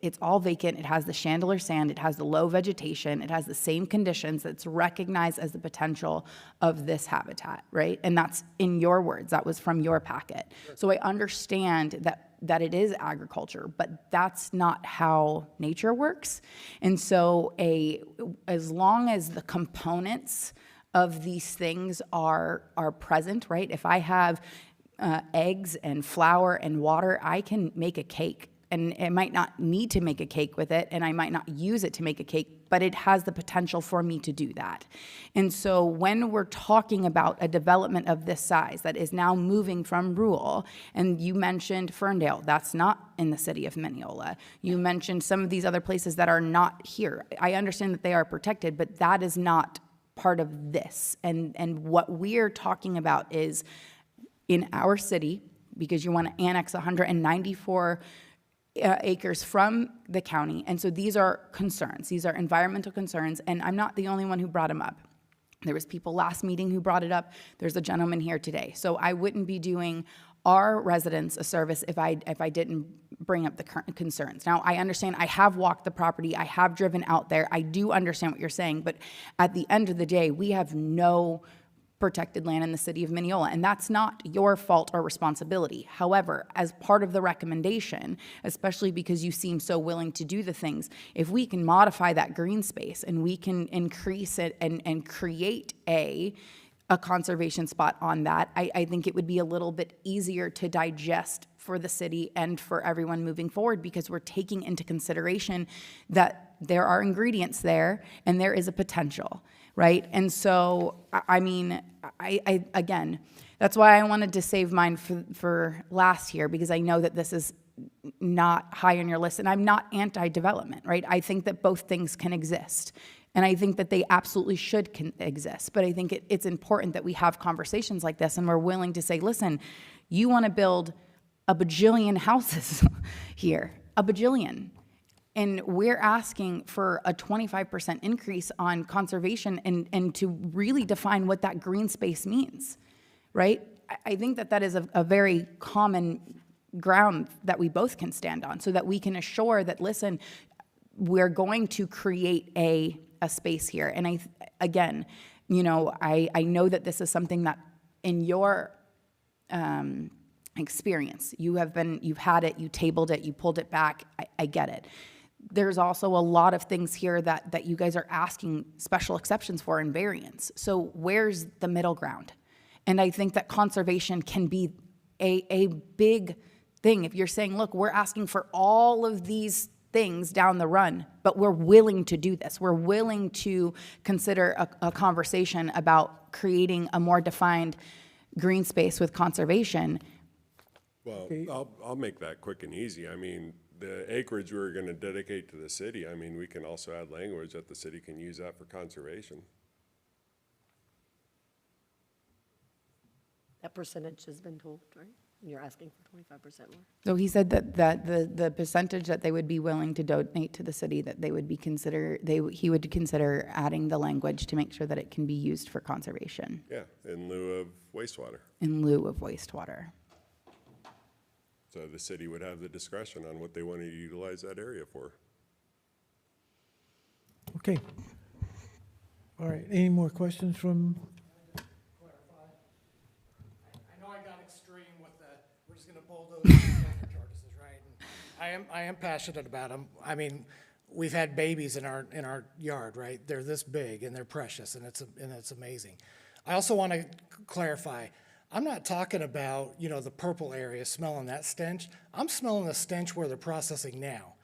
it's all vacant, it has the chandelier sand, it has the low vegetation, it has the same conditions that's recognized as the potential of this habitat, right? And that's in your words, that was from your packet. So I understand that that it is agriculture, but that's not how nature works. And so as long as the components of these things are present, right? If I have eggs and flour and water, I can make a cake. And I might not need to make a cake with it, and I might not use it to make a cake, but it has the potential for me to do that. And so when we're talking about a development of this size that is now moving from rural, and you mentioned Ferndale, that's not in the city of Minneola. You mentioned some of these other places that are not here. I understand that they are protected, but that is not part of this. And what we're talking about is in our city, because you want to annex 194 acres from the county. And so these are concerns. These are environmental concerns, and I'm not the only one who brought them up. There was people last meeting who brought it up. There's a gentleman here today. So I wouldn't be doing our residents a service if I didn't bring up the current concerns. Now, I understand, I have walked the property, I have driven out there, I do understand what you're saying, but at the end of the day, we have no protected land in the city of Minneola, and that's not your fault or responsibility. However, as part of the recommendation, especially because you seem so willing to do the things, if we can modify that green space and we can increase it and create a conservation spot on that, I think it would be a little bit easier to digest for the city and for everyone moving forward, because we're taking into consideration that there are ingredients there and there is a potential, right? And so, I mean, I again, that's why I wanted to save mine for last year, because I know that this is not high on your list, and I'm not anti-development, right? I think that both things can exist. And I think that they absolutely should exist. But I think it's important that we have conversations like this and we're willing to say, listen, you want to build a bajillion houses here, a bajillion. And we're asking for a 25% increase on conservation and to really define what that green space means, right? I think that is a very common ground that we both can stand on, so that we can assure that, listen, we're going to create a space here. And again, you know, I know that this is something that in your experience, you've had it, you tabled it, you pulled it back, I get it. There's also a lot of things here that you guys are asking special exceptions for and variance. So where's the middle ground? And I think that conservation can be a big thing. If you're saying, look, we're asking for all of these things down the run, but we're willing to do this. We're willing to consider a conversation about creating a more defined green space with conservation. Well, I'll make that quick and easy. I mean, the acreage we're going to dedicate to the city, I mean, we can also add language that the city can use that for conservation. That percentage has been told, right? And you're asking for 25% more. So he said that the percentage that they would be willing to donate to the city, that they would be he would consider adding the language to make sure that it can be used for conservation. Yeah, in lieu of wastewater. In lieu of wastewater. So the city would have the discretion on what they want to utilize that area for. Okay. All right, any more questions from? I know I got extreme with we're just gonna bulldoze the carcasses, right? And I am passionate about them. I mean, we've had babies in our yard, right? They're this big and they're precious, and it's amazing. I also want to clarify, I'm not talking about, you know, the purple area, smelling that stench. I'm smelling the stench where they're processing now.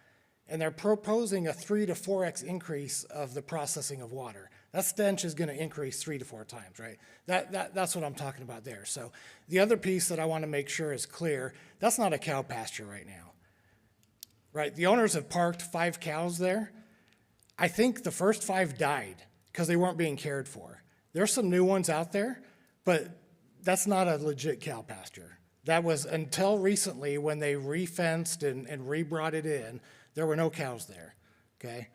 And they're proposing a 3 to 4x increase of the processing of water. That stench is going to increase 3 to 4 times, right? That's what I'm talking about there. So the other piece that I want to make sure is clear, that's not a cow pasture right now, right? The owners have parked 5 cows there. I think the first 5 died because they weren't being cared for. There's some new ones out there, but that's not a legit cow pasture. That was until recently when they re-fenced and re-brought it in, there were no cows there, okay?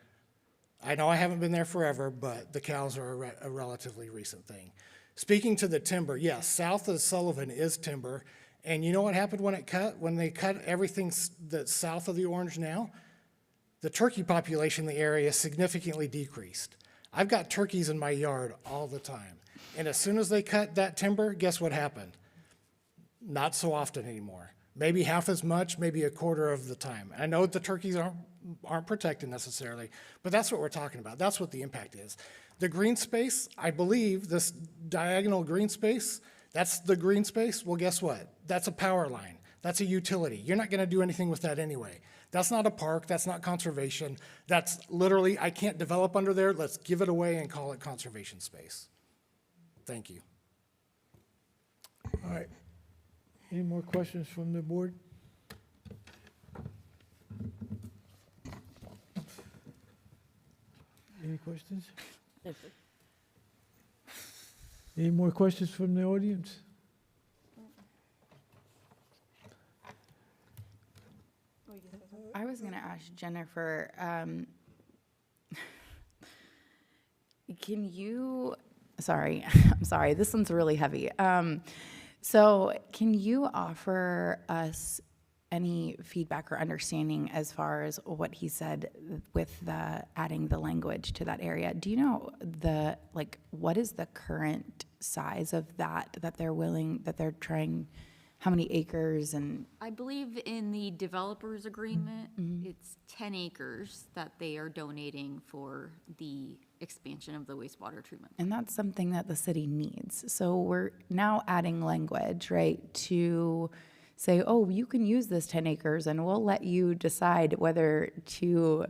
I know I haven't been there forever, but the cows are a relatively recent thing. Speaking to the timber, yes, south of Sullivan is timber, and you know what happened when they cut everything that's south of the orange now? The turkey population in the area significantly decreased. I've got turkeys in my yard all the time. And as soon as they cut that timber, guess what happened? Not so often anymore. Maybe half as much, maybe a quarter of the time. I know the turkeys aren't protected necessarily, but that's what we're talking about. That's what the impact is. The green space, I believe this diagonal green space, that's the green space. Well, guess what? That's a power line. That's a utility. You're not going to do anything with that anyway. That's not a park. That's not conservation. That's literally, I can't develop under there. Let's give it away and call it conservation space. Thank you. All right. Any more questions from the board? Any questions? Any more questions from the audience? I was going to ask Jennifer, can you, sorry, I'm sorry, this one's really heavy. So can you offer us any feedback or understanding as far as what he said with the adding the language to that area? Do you know what is the current size of that they're trying, how many acres and? I believe in the developer's agreement, it's 10 acres that they are donating for the expansion of the wastewater treatment. And that's something that the city needs. So we're now adding language, right, to say, oh, you can use this 10 acres and we'll let you decide whether to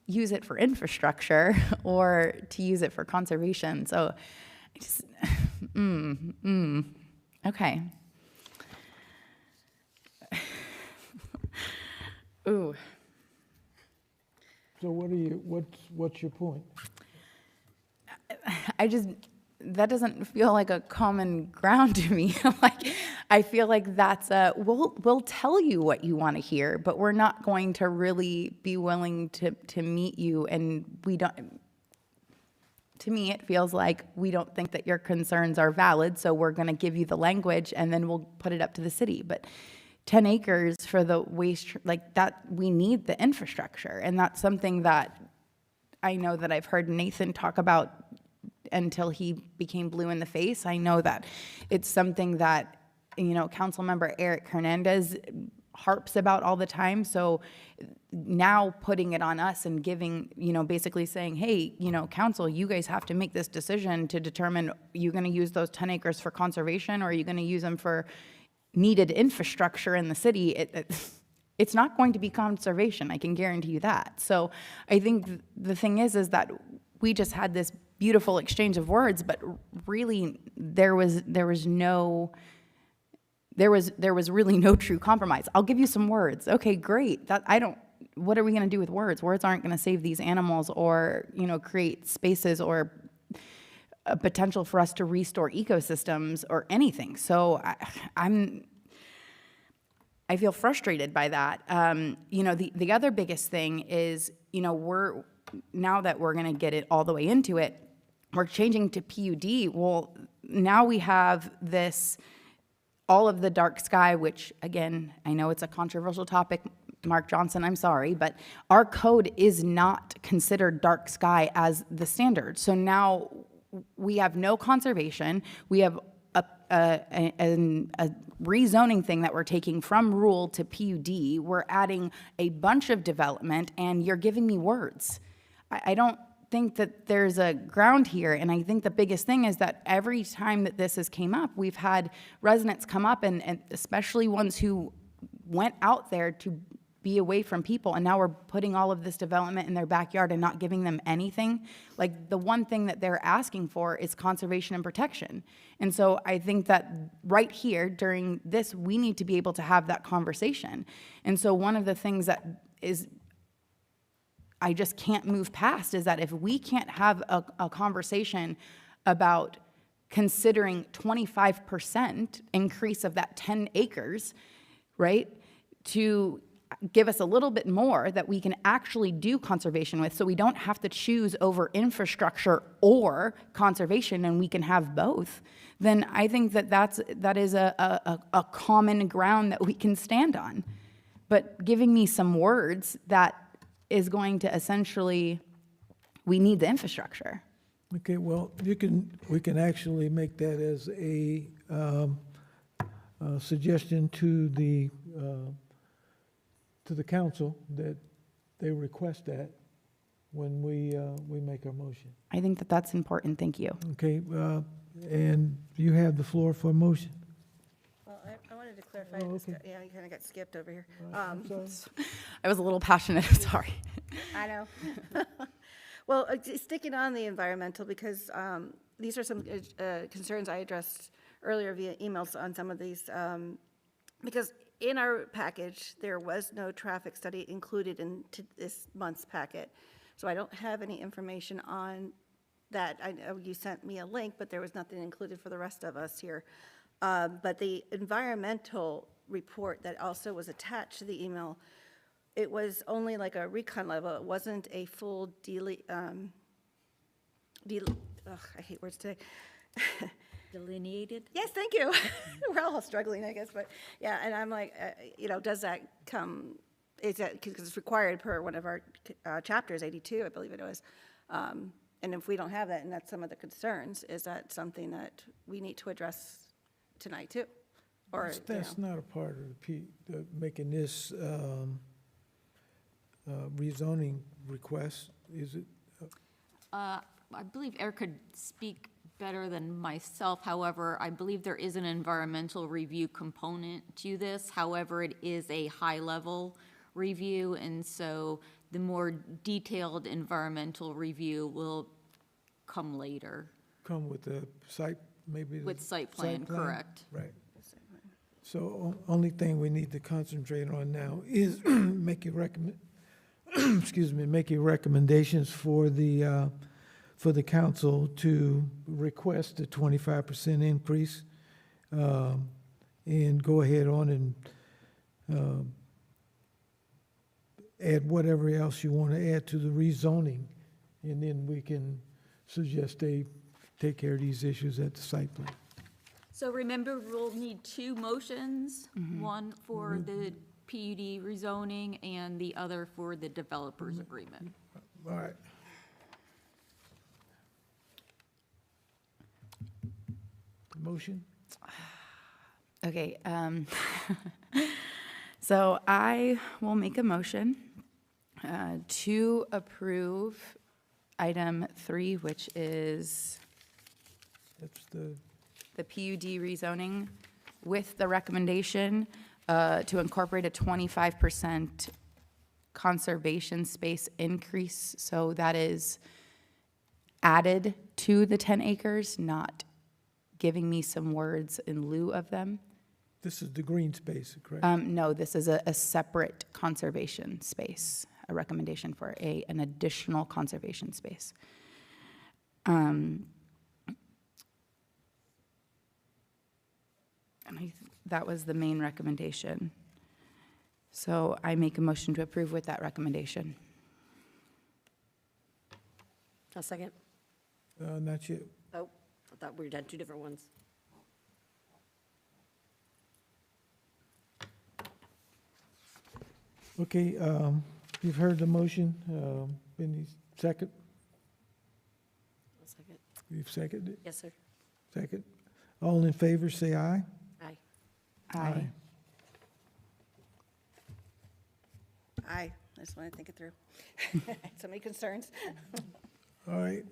use it for infrastructure or to use it for conservation. So I just, okay. Ooh. So what's your point? That doesn't feel like a common ground to me. I feel like that's we'll tell you what you want to hear, but we're not going to really be willing to meet you, and we don't. To me, it feels like we don't think that your concerns are valid, so we're going to give you the language, and then we'll put it up to the city. But 10 acres for the waste, like that, we need the infrastructure, and that's something that I know that I've heard Nathan talk about until he became blue in the face. I know that it's something that, Councilmember Eric Hernandez harps about all the time. So now putting it on us and giving, basically saying, hey, council, you guys have to make this decision to determine, you're going to use those 10 acres for conservation, or are you going to use them for needed infrastructure in the city? It's not going to be conservation. I can guarantee you that. So I think the thing is that we just had this beautiful exchange of words, but really there was really no true compromise. I'll give you some words. Okay, great. What are we going to do with words? Words aren't going to save these animals or, create spaces or a potential for us to restore ecosystems or anything. So I feel frustrated by that. The other biggest thing is, now that we're going to get it all the way into it, we're changing to PUD. Well, now we have all of the dark sky, which again, I know it's a controversial topic, Mark Johnson, I'm sorry, but our code is not considered dark sky as the standard. So now we have no conservation. We have a rezoning thing that we're taking from rural to PUD. We're adding a bunch of development, and you're giving me words. I don't think that there's a ground here, and I think the biggest thing is that every time that this has came up, we've had residents come up, and especially ones who went out there to be away from people, and now we're putting all of this development in their backyard and not giving them anything. Like, the one thing that they're asking for is conservation and protection. And so I think that right here during this, we need to be able to have that conversation. And so one of the things that is I just can't move past is that if we can't have a conversation about considering 25% increase of that 10 acres, right, to give us a little bit more that we can actually do conservation with, so we don't have to choose over infrastructure or conservation, and we can have both, then I think that is a common ground that we can stand on. But giving me some words that is going to essentially, we need the infrastructure. Okay, well, we can actually make that as suggestion to the council that they request that when we make our motion. I think that that's important, thank you. Okay, and you have the floor for a motion. Well, I wanted to clarify, Oh, okay. yeah, you kind of got skipped over here. I'm sorry. I was a little passionate, sorry. I know. Well, sticking on the environmental, because these are some concerns I addressed earlier via emails on some of these, because in our package, there was no traffic study included in this month's packet. So I don't have any information on that. I know you sent me a link, but there was nothing included for the rest of us here. But the environmental report that also was attached to the email, it was only like a recon level. It wasn't a full I hate words today. Delineated? Yes, thank you. We're all struggling, I guess, but yeah, and I'm like, does that come, is that, because it's required per one of our chapters, 82, I believe it was. And if we don't have that, and that's some of the concerns, is that something that we need to address tonight too? Or, That's not a part of the making this rezoning request, is it? I believe Eric could speak better than myself. However, I believe there is an environmental review component to this. However, it is a high-level review, and so the more detailed environmental review will come later. Come with the site, maybe? With site plan, correct. Right. So only thing we need to concentrate on now is making making recommendations for the council to request a 25% increase, and go ahead on and add whatever else you want to add to the rezoning, and then we can suggest they take care of these issues at the site plan. So remember, we'll need two motions, one for the PUD rezoning and the other for the developers agreement. All right. Motion? Okay, so I will make a motion to approve item 3, which is That's the, PUD rezoning, with the recommendation to incorporate a 25% conservation space increase. So that is added to the 10 acres, not giving me some words in lieu of them. this is the green space, correct? No, this is a separate conservation space, a recommendation for an additional conservation space. And that was the main recommendation. So I make a motion to approve with that recommendation. A second? Not yet. Oh, I thought we had two different ones. Okay, you've heard the motion. Any second? A second. You've seconded it? Yes, sir. Second. All in favor, say aye. Aye. Aye. I just want to think it through. So many concerns. All right.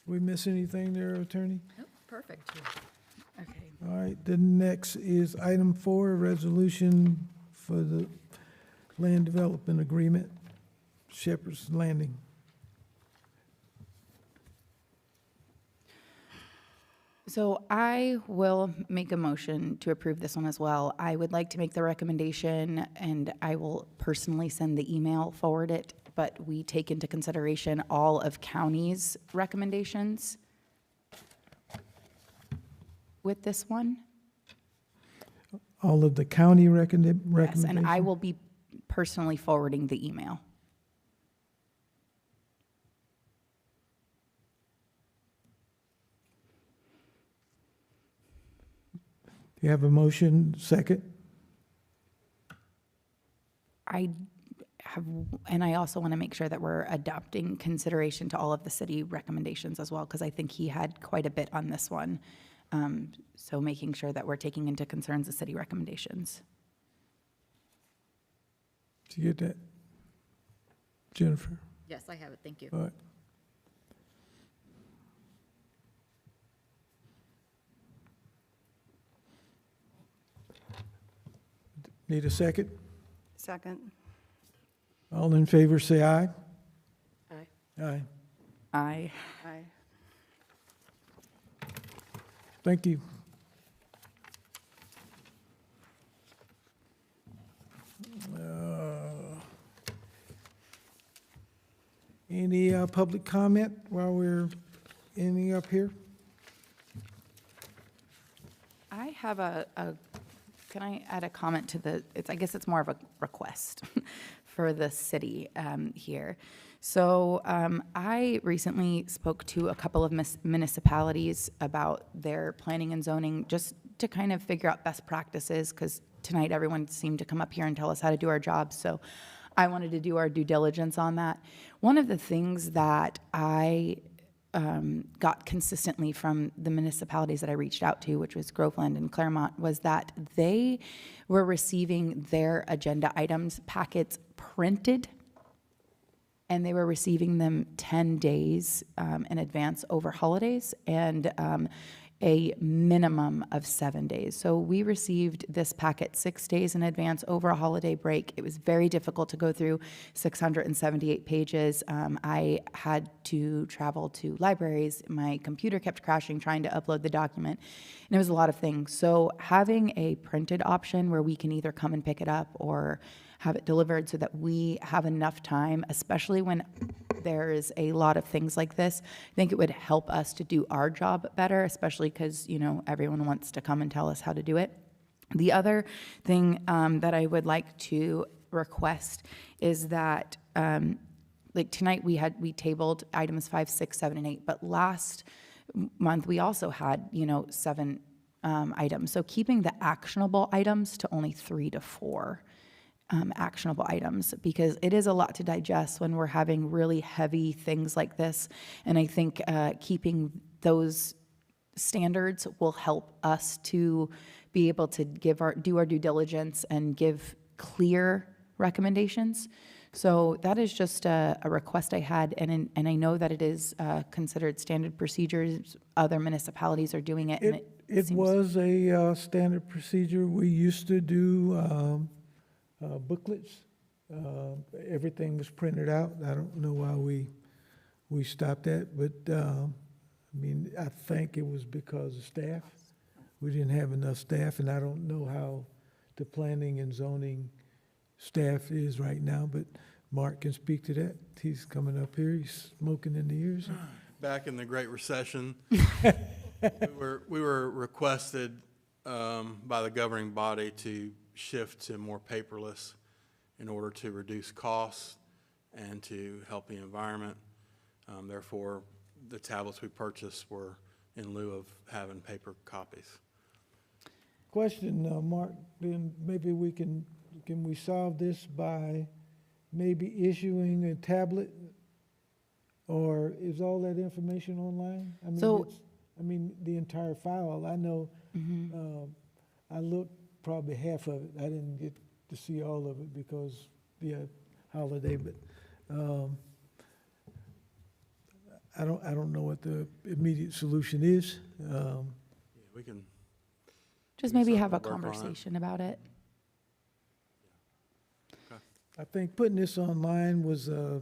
We miss anything there, Attorney? Nope, perfect. Okay. All right, the next is item 4, resolution for the land development agreement, Shepherd's Landing. So I will make a motion to approve this one as well. I would like to make the recommendation, and I will personally send the email, forward it, but we take into consideration all of county's recommendations with this one. All of the county recommendations? Yes, and I will be personally forwarding the email. You have a motion, second? I and I also want to make sure that we're adopting consideration to all of the city recommendations as well, because I think he had quite a bit on this one. So making sure that we're taking into concerns the city recommendations. Did you get that? Jennifer? Yes, I have it, thank you. All right. Need a second? Second. All in favor, say aye. Aye. Aye. Aye. Aye. Thank you. Any public comment while we're ending up here? I have can I add a comment to I guess it's more of a request for the city here. So I recently spoke to a couple of municipalities about their planning and zoning, just to kind of figure out best practices, because tonight everyone seemed to come up here and tell us how to do our jobs. So I wanted to do our due diligence on that. One of the things that I got consistently from the municipalities that I reached out to, which was Groveland and Claremont, was that they were receiving their agenda items packets printed, and they were receiving them 10 days in advance over holidays, and a minimum of 7 days. So we received this packet 6 days in advance over a holiday break. It was very difficult to go through 678 pages. I had to travel to libraries. My computer kept crashing trying to upload the document, and it was a lot of things. So having a printed option where we can either come and pick it up or have it delivered so that we have enough time, especially when there's a lot of things like this, I think it would help us to do our job better, especially because, you know, everyone wants to come and tell us how to do it. The other thing that I would like to request is that, like tonight we tabled items 5, 6, 7, and 8, but last month we also had, 7 items. So keeping the actionable items to only 3 to 4. Actionable items, because it is a lot to digest when we're having really heavy things like this. And I think keeping those standards will help us to be able to do our due diligence and give clear recommendations. So that is just a request I had, and I know that it is considered standard procedures. Other municipalities are doing it. It was a standard procedure. We used to do booklets. Everything was printed out. I don't know why we stopped that, but I think it was because of staff. We didn't have enough staff, and I don't know how the planning and zoning staff is right now, but Mark can speak to that. He's coming up here. He's smoking in the ears. Back in the Great Recession, we were requested by the governing body to shift to more paperless in order to reduce costs and to help the environment. Therefore, the tablets we purchased were in lieu of having paper copies. Question, Mark, then maybe can we solve this by maybe issuing a tablet? Or is all that information online? The entire file. I know, I looked probably half of it. I didn't get to see all of it because holiday, but I don't know what the immediate solution is. We can just maybe have a conversation about it. I think putting this online was a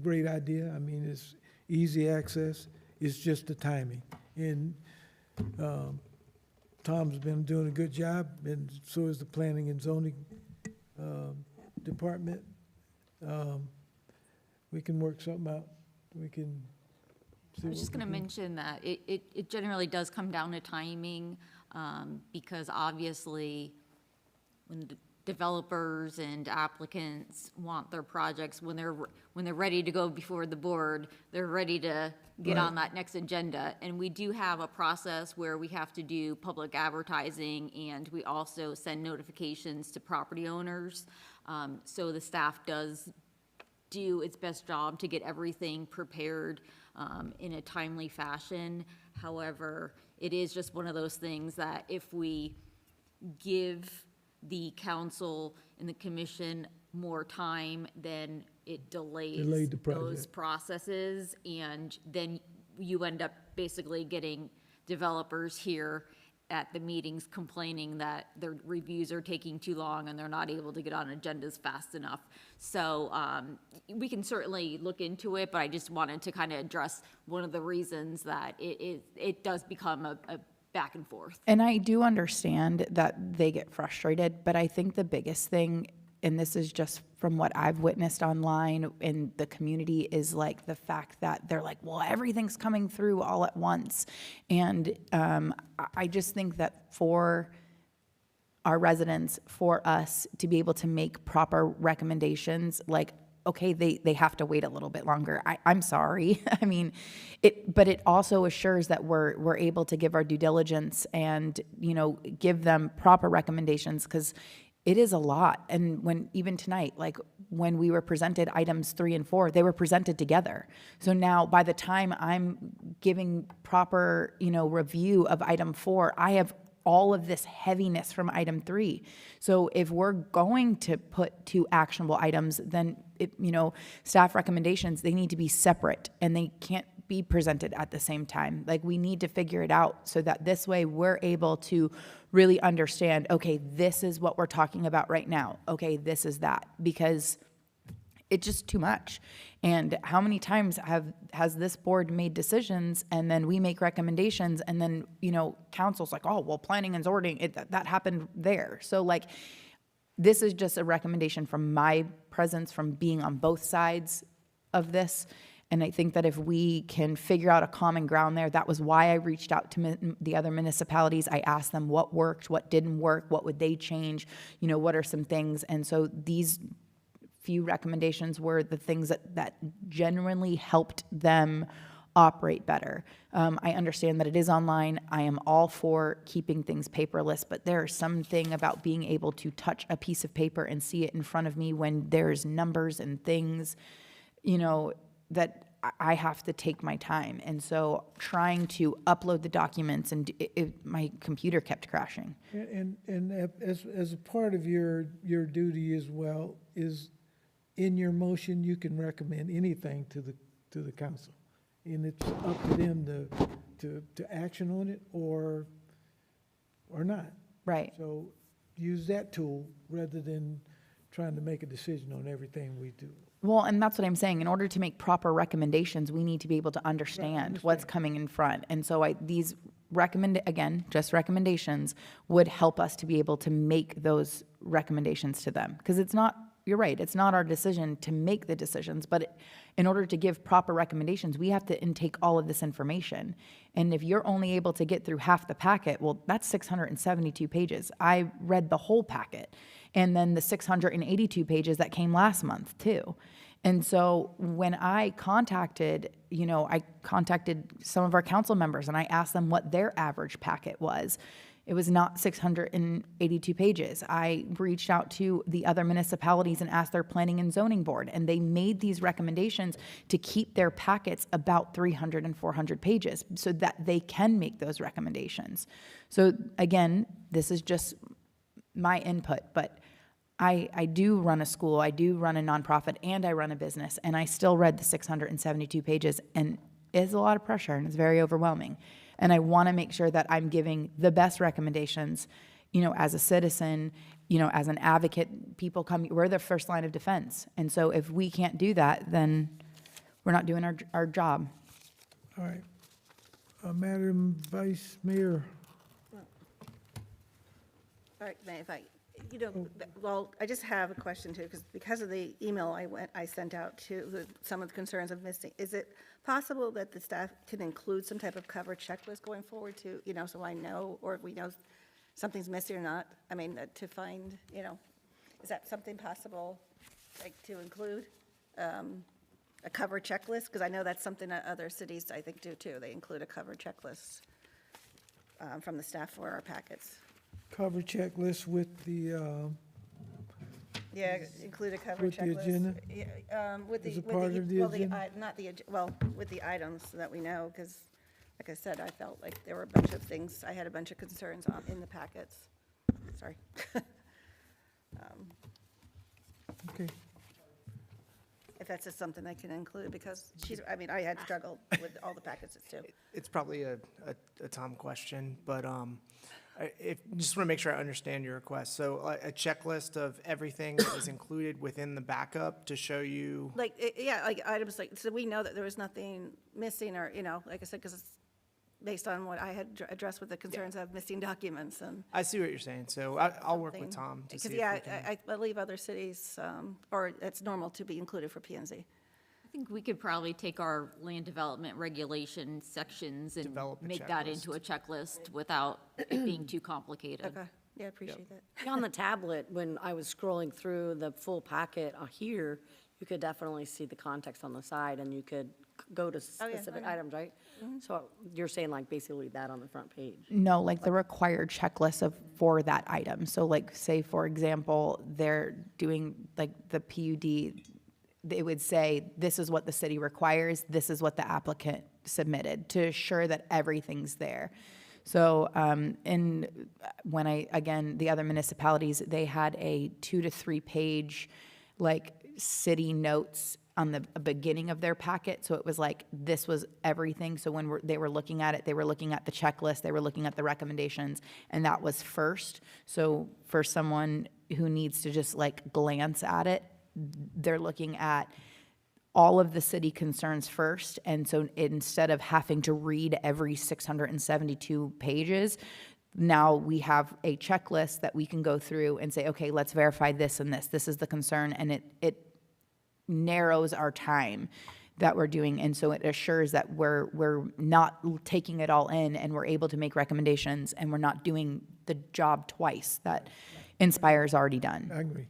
great idea. I mean, it's easy access. It's just the timing. And Tom's been doing a good job, and so is the planning and zoning department. We can work something out. We can see. I was just going to mention that it generally does come down to timing, because obviously when developers and applicants want their projects, when they're ready to go before the board, they're ready to get on that next agenda. And we do have a process where we have to do public advertising, and we also send notifications to property owners. So the staff does do its best job to get everything prepared in a timely fashion. However, it is just one of those things that if we give the council and the commission more time, then it delays Delayed the those project. processes, and then you end up basically getting developers here at the meetings complaining that their reviews are taking too long and they're not able to get on agendas fast enough. So we can certainly look into it, but I just wanted to kind of address one of the reasons that it does become a back and forth. And I do understand that they get frustrated, but I think the biggest thing, and this is just from what I've witnessed online in the community, is like the fact that they're like, well, everything's coming through all at once. And I just think that for our residents, for us to be able to make proper recommendations, like, okay, they have to wait a little bit longer. I'm sorry. I mean, but it also assures that we're able to give our due diligence and, give them proper recommendations, because it is a lot. And when, even tonight, like when we were presented items 3 and 4, they were presented together. So now by the time I'm giving proper, review of item 4, I have all of this heaviness from item 3. So if we're going to put 2 actionable items, then staff recommendations, they need to be separate and they can't be presented at the same time. Like, we need to figure it out so that this way we're able to really understand, okay, this is what we're talking about right now. Okay, this is that, because it's just too much. And how many times has this board made decisions and then we make recommendations and then, council's like, oh, well, planning and zoning, that happened there. So like, this is just a recommendation from my presence, from being on both sides of this. And I think that if we can figure out a common ground there, that was why I reached out to the other municipalities. I asked them what worked, what didn't work, what would they change, what are some things. And so these few recommendations were the things that genuinely helped them operate better. I understand that it is online. I am all for keeping things paperless, but there's something about being able to touch a piece of paper and see it in front of me when there's numbers and things, that I have to take my time. And so trying to upload the documents, and my computer kept crashing. And as a part of your duty as well, is in your motion, you can recommend anything to the council. And it's up to them to action on it or not. Right. So use that tool rather than trying to make a decision on everything we do. Well, and that's what I'm saying. In order to make proper recommendations, we need to be able to understand what's coming in front. And so these just recommendations would help us to be able to make those recommendations to them. Because you're right, it's not our decision to make the decisions, but in order to give proper recommendations, we have to intake all of this information. And if you're only able to get through half the packet, well, that's 672 pages. I read the whole packet, and then the 682 pages that came last month too. And so when I contacted some of our council members and I asked them what their average packet was. It was not 682 pages. I reached out to the other municipalities and asked their planning and zoning board, and they made these recommendations to keep their packets about 300 and 400 pages so that they can make those recommendations. So again, this is just my input, but I do run a school, I do run a nonprofit, and I run a business, and I still read the 672 pages, and it's a lot of pressure, and it's very overwhelming. And I want to make sure that I'm giving the best recommendations, as a citizen, as an advocate. People we're the first line of defense. And so if we can't do that, then we're not doing our job. All right. Madam Vice Mayor. All right, if I just have a question too, because of the email I sent out to some of the concerns of missing. Is it possible that the staff can include some type of cover checklist going forward to, so I know, or if we know something's missing or not? I mean, to find, Is that something possible, like, to include? A cover checklist? Because I know that's something that other cities, I think, do too. They include a cover checklist from the staff for our packets. Cover checklist with the, Yeah, include a cover With the checklist. agenda? Yeah, with the, Is it part of the well, agenda? not the, well, with the items so that we know, because, like I said, I felt like there were a bunch of things, I had a bunch of concerns on, in the packets. Sorry. okay. If that's just something I can include, because she's, I mean, I had struggled with all the packets too. It's probably a Tom question, but just want to make sure I understand your request. So a checklist of everything that was included within the backup to show you, Like, yeah, like items like, so we know that there was nothing missing or, like I said, because it's based on what I had addressed with the concerns of missing documents and. I see what you're saying. So I'll work with Tom to see Because, if yeah, we can. I believe other cities, or it's normal to be included for P and Z. I think we could probably take our land development regulation sections and Develop a make that into a checklist without it being too complicated. Okay, yeah, I appreciate that. On the tablet, when I was scrolling through the full packet here, you could definitely see the context on the side, and you could go to Oh, yeah, specific okay. items, right? So you're saying like basically that on the front page? No, like the required checklist for that item. So like, say, for example, they're doing like the PUD, they would say, this is what the city requires, this is what the applicant submitted, to assure that everything's there. So, and when again, the other municipalities, they had a 2 to 3 page, like, city notes on the beginning of their packet. So it was like, this was everything. So when they were looking at it, they were looking at the checklist, they were looking at the recommendations, and that was first. So for someone who needs to just like glance at it, they're looking at all of the city concerns first. And so instead of having to read every 672 pages, now we have a checklist that we can go through and say, okay, let's verify this and this. This is the concern, and it narrows our time that we're doing. And so it assures that we're not taking it all in, and we're able to make recommendations, and we're not doing the job twice that Inspire's already done. I agree.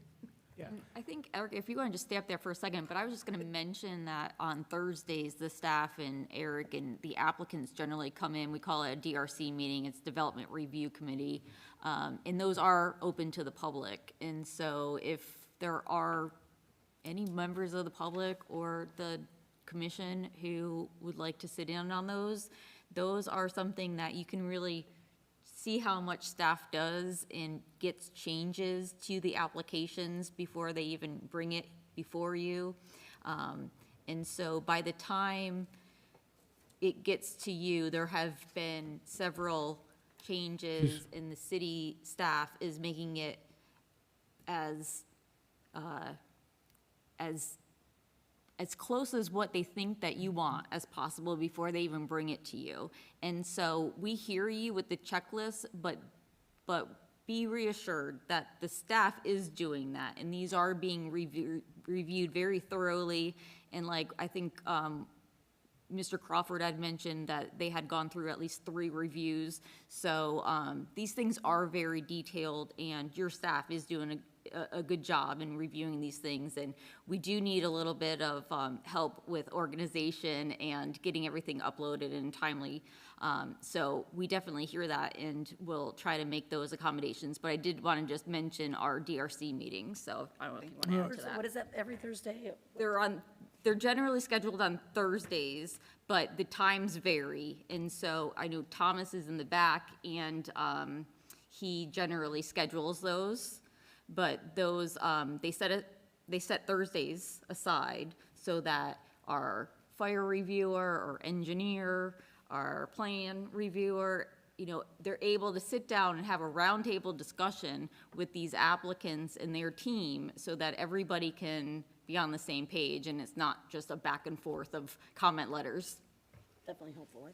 I think, Eric, if you want to just stay up there for a second, but I was just going to mention that on Thursdays, the staff and Eric and the applicants generally come in. We call it a DRC meeting. It's Development Review Committee. And those are open to the public. And so if there are any members of the public or the commission who would like to sit in on those are something that you can really see how much staff does and gets changes to the applications before they even bring it before you. And so by the time it gets to you, there have been several changes, and the city staff is making it as close as what they think that you want as possible before they even bring it to you. And so we hear you with the checklist, but be reassured that the staff is doing that, and these are being reviewed very thoroughly. And like, I think Mr. Crawford had mentioned that they had gone through at least 3 reviews. So these things are very detailed, and your staff is doing a good job in reviewing these things. And we do need a little bit of help with organization and getting everything uploaded and timely. So we definitely hear that, and we'll try to make those accommodations. But I did want to just mention our DRC meetings, so I don't know if you want to add to that. What is that, every Thursday? They're generally scheduled on Thursdays, but the times vary. And so I know Thomas is in the back, and he generally schedules those. But those, they set Thursdays aside so that our fire reviewer or engineer, our plan reviewer, they're able to sit down and have a roundtable discussion with these applicants and their team so that everybody can be on the same page, and it's not just a back and forth of comment letters. Definitely helpful.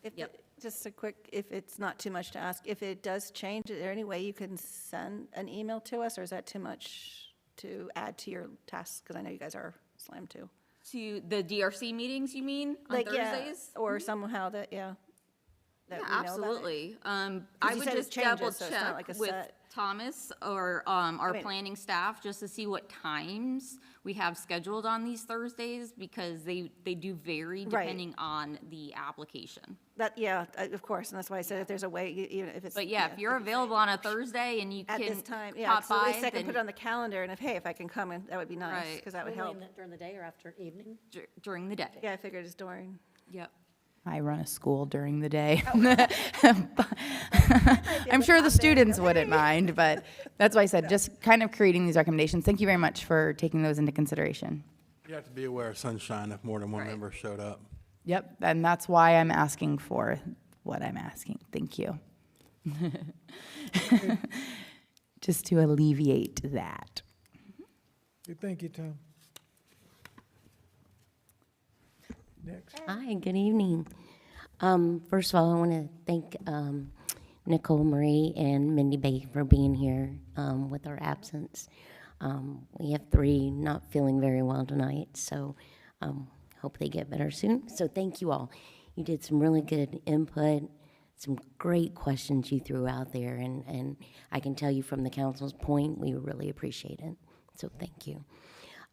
Just a quick, if it's not too much to ask, if it does change, is there any way you can send an email to us, or is that too much to add to your tasks? Because I know you guys are slammed too. To the DRC meetings, you mean, on Like, yeah, Thursdays? or somehow that that Yeah, we know about it? absolutely. I you would said it just changes, double so it's not check like a with set- Thomas or our mean- planning staff just to see what times we have scheduled on these Thursdays because they do vary Right. depending on the application. That, yeah, of course, and that's why I said if there's a way, even if it's. But yeah, if you're available on a Thursday and you At can this time, yeah, pop 'cause at least by, I can put it then on the calendar, and if I can come, and that would be nice, Right. because that would help. During the day or after evening? during the day. Yeah, I figured it's during. Yep. I run a school during the day. Oh. I'm sure the students wouldn't mind, but that's why I said, just kind of creating these recommendations. Thank you very much for taking those into consideration. You have to be aware of sunshine if more than one member showed up. Yep, and that's why I'm asking for what I'm asking. Thank you. Just to alleviate that. Okay, thank you, Tom. Next. Hi, good evening. First of all, I want to thank Nicole Marie and Mindy Bay for being here with our absence. We have 3 not feeling very well tonight, so hope they get better soon. So thank you all. You did some really good input, some great questions you threw out there, and I can tell you from the council's point, we really appreciate it. So thank you.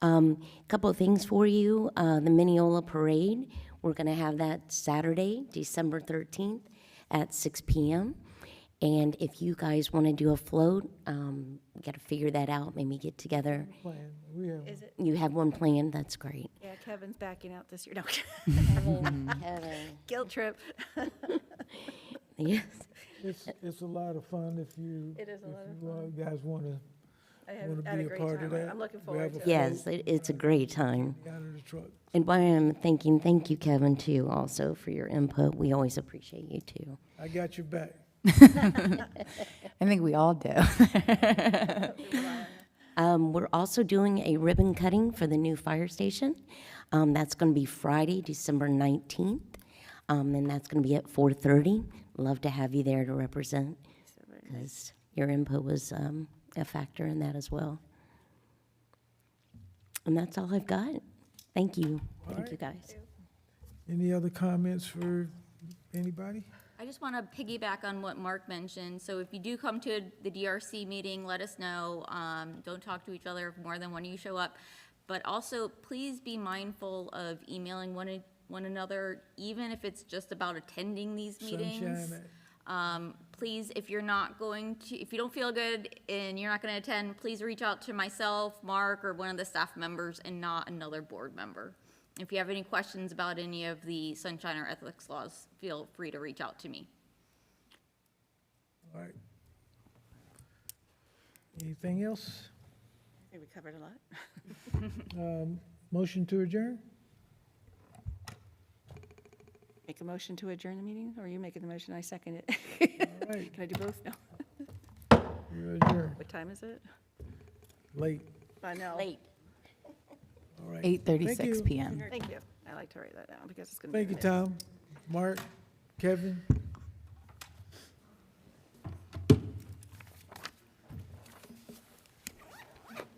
A couple of things for you. The Minneola Parade, we're going to have that Saturday, December 13th at 6 p.m. And if you guys want to do a float, we got to figure that out, maybe get together. Is it? You have one planned, that's great. Yeah, Kevin's backing out this year. No. Kevin. Guilt trip. Yes. It's a lot of fun if you. It is a lot of fun. You guys want to I have had a be a great part of time. that. I'm looking We forward have a to it. Yes, it's a great time. Out of the truck. And while I'm thanking, thank you, Kevin, too, also for your input. We always appreciate you, too. I got your back. I think we all do. We're also doing a ribbon cutting for the new fire station. That's going to be Friday, December 19th, and that's going to be at 4:30. Love to have you there to represent, because your input was a factor in that as well. And that's all I've got. Thank you. Thank you, guys. Any other comments for anybody? I just want to piggyback on what Mark mentioned. So if you do come to the DRC meeting, let us know. Don't talk to each other if more than one of you show up. But also, please be mindful of emailing one another, even if it's just about attending these meetings. Please, if you're not going to, if you don't feel good and you're not going to attend, please reach out to myself, Mark, or one of the staff members, and not another board member. If you have any questions about any of the sunshine or ethics laws, feel free to reach out to me. All right. Anything else? I think we covered a lot. Motion to adjourn? Make a motion to adjourn the meeting, or are you making the motion? I second it. All right, Can I do both? No. we're adjourned. What time is it? Late. I know. Late. All right. 8:36 Thank you. p.m. Thank you. I like to write that down because it's going to be. Thank you, Tom, Mark, Kevin.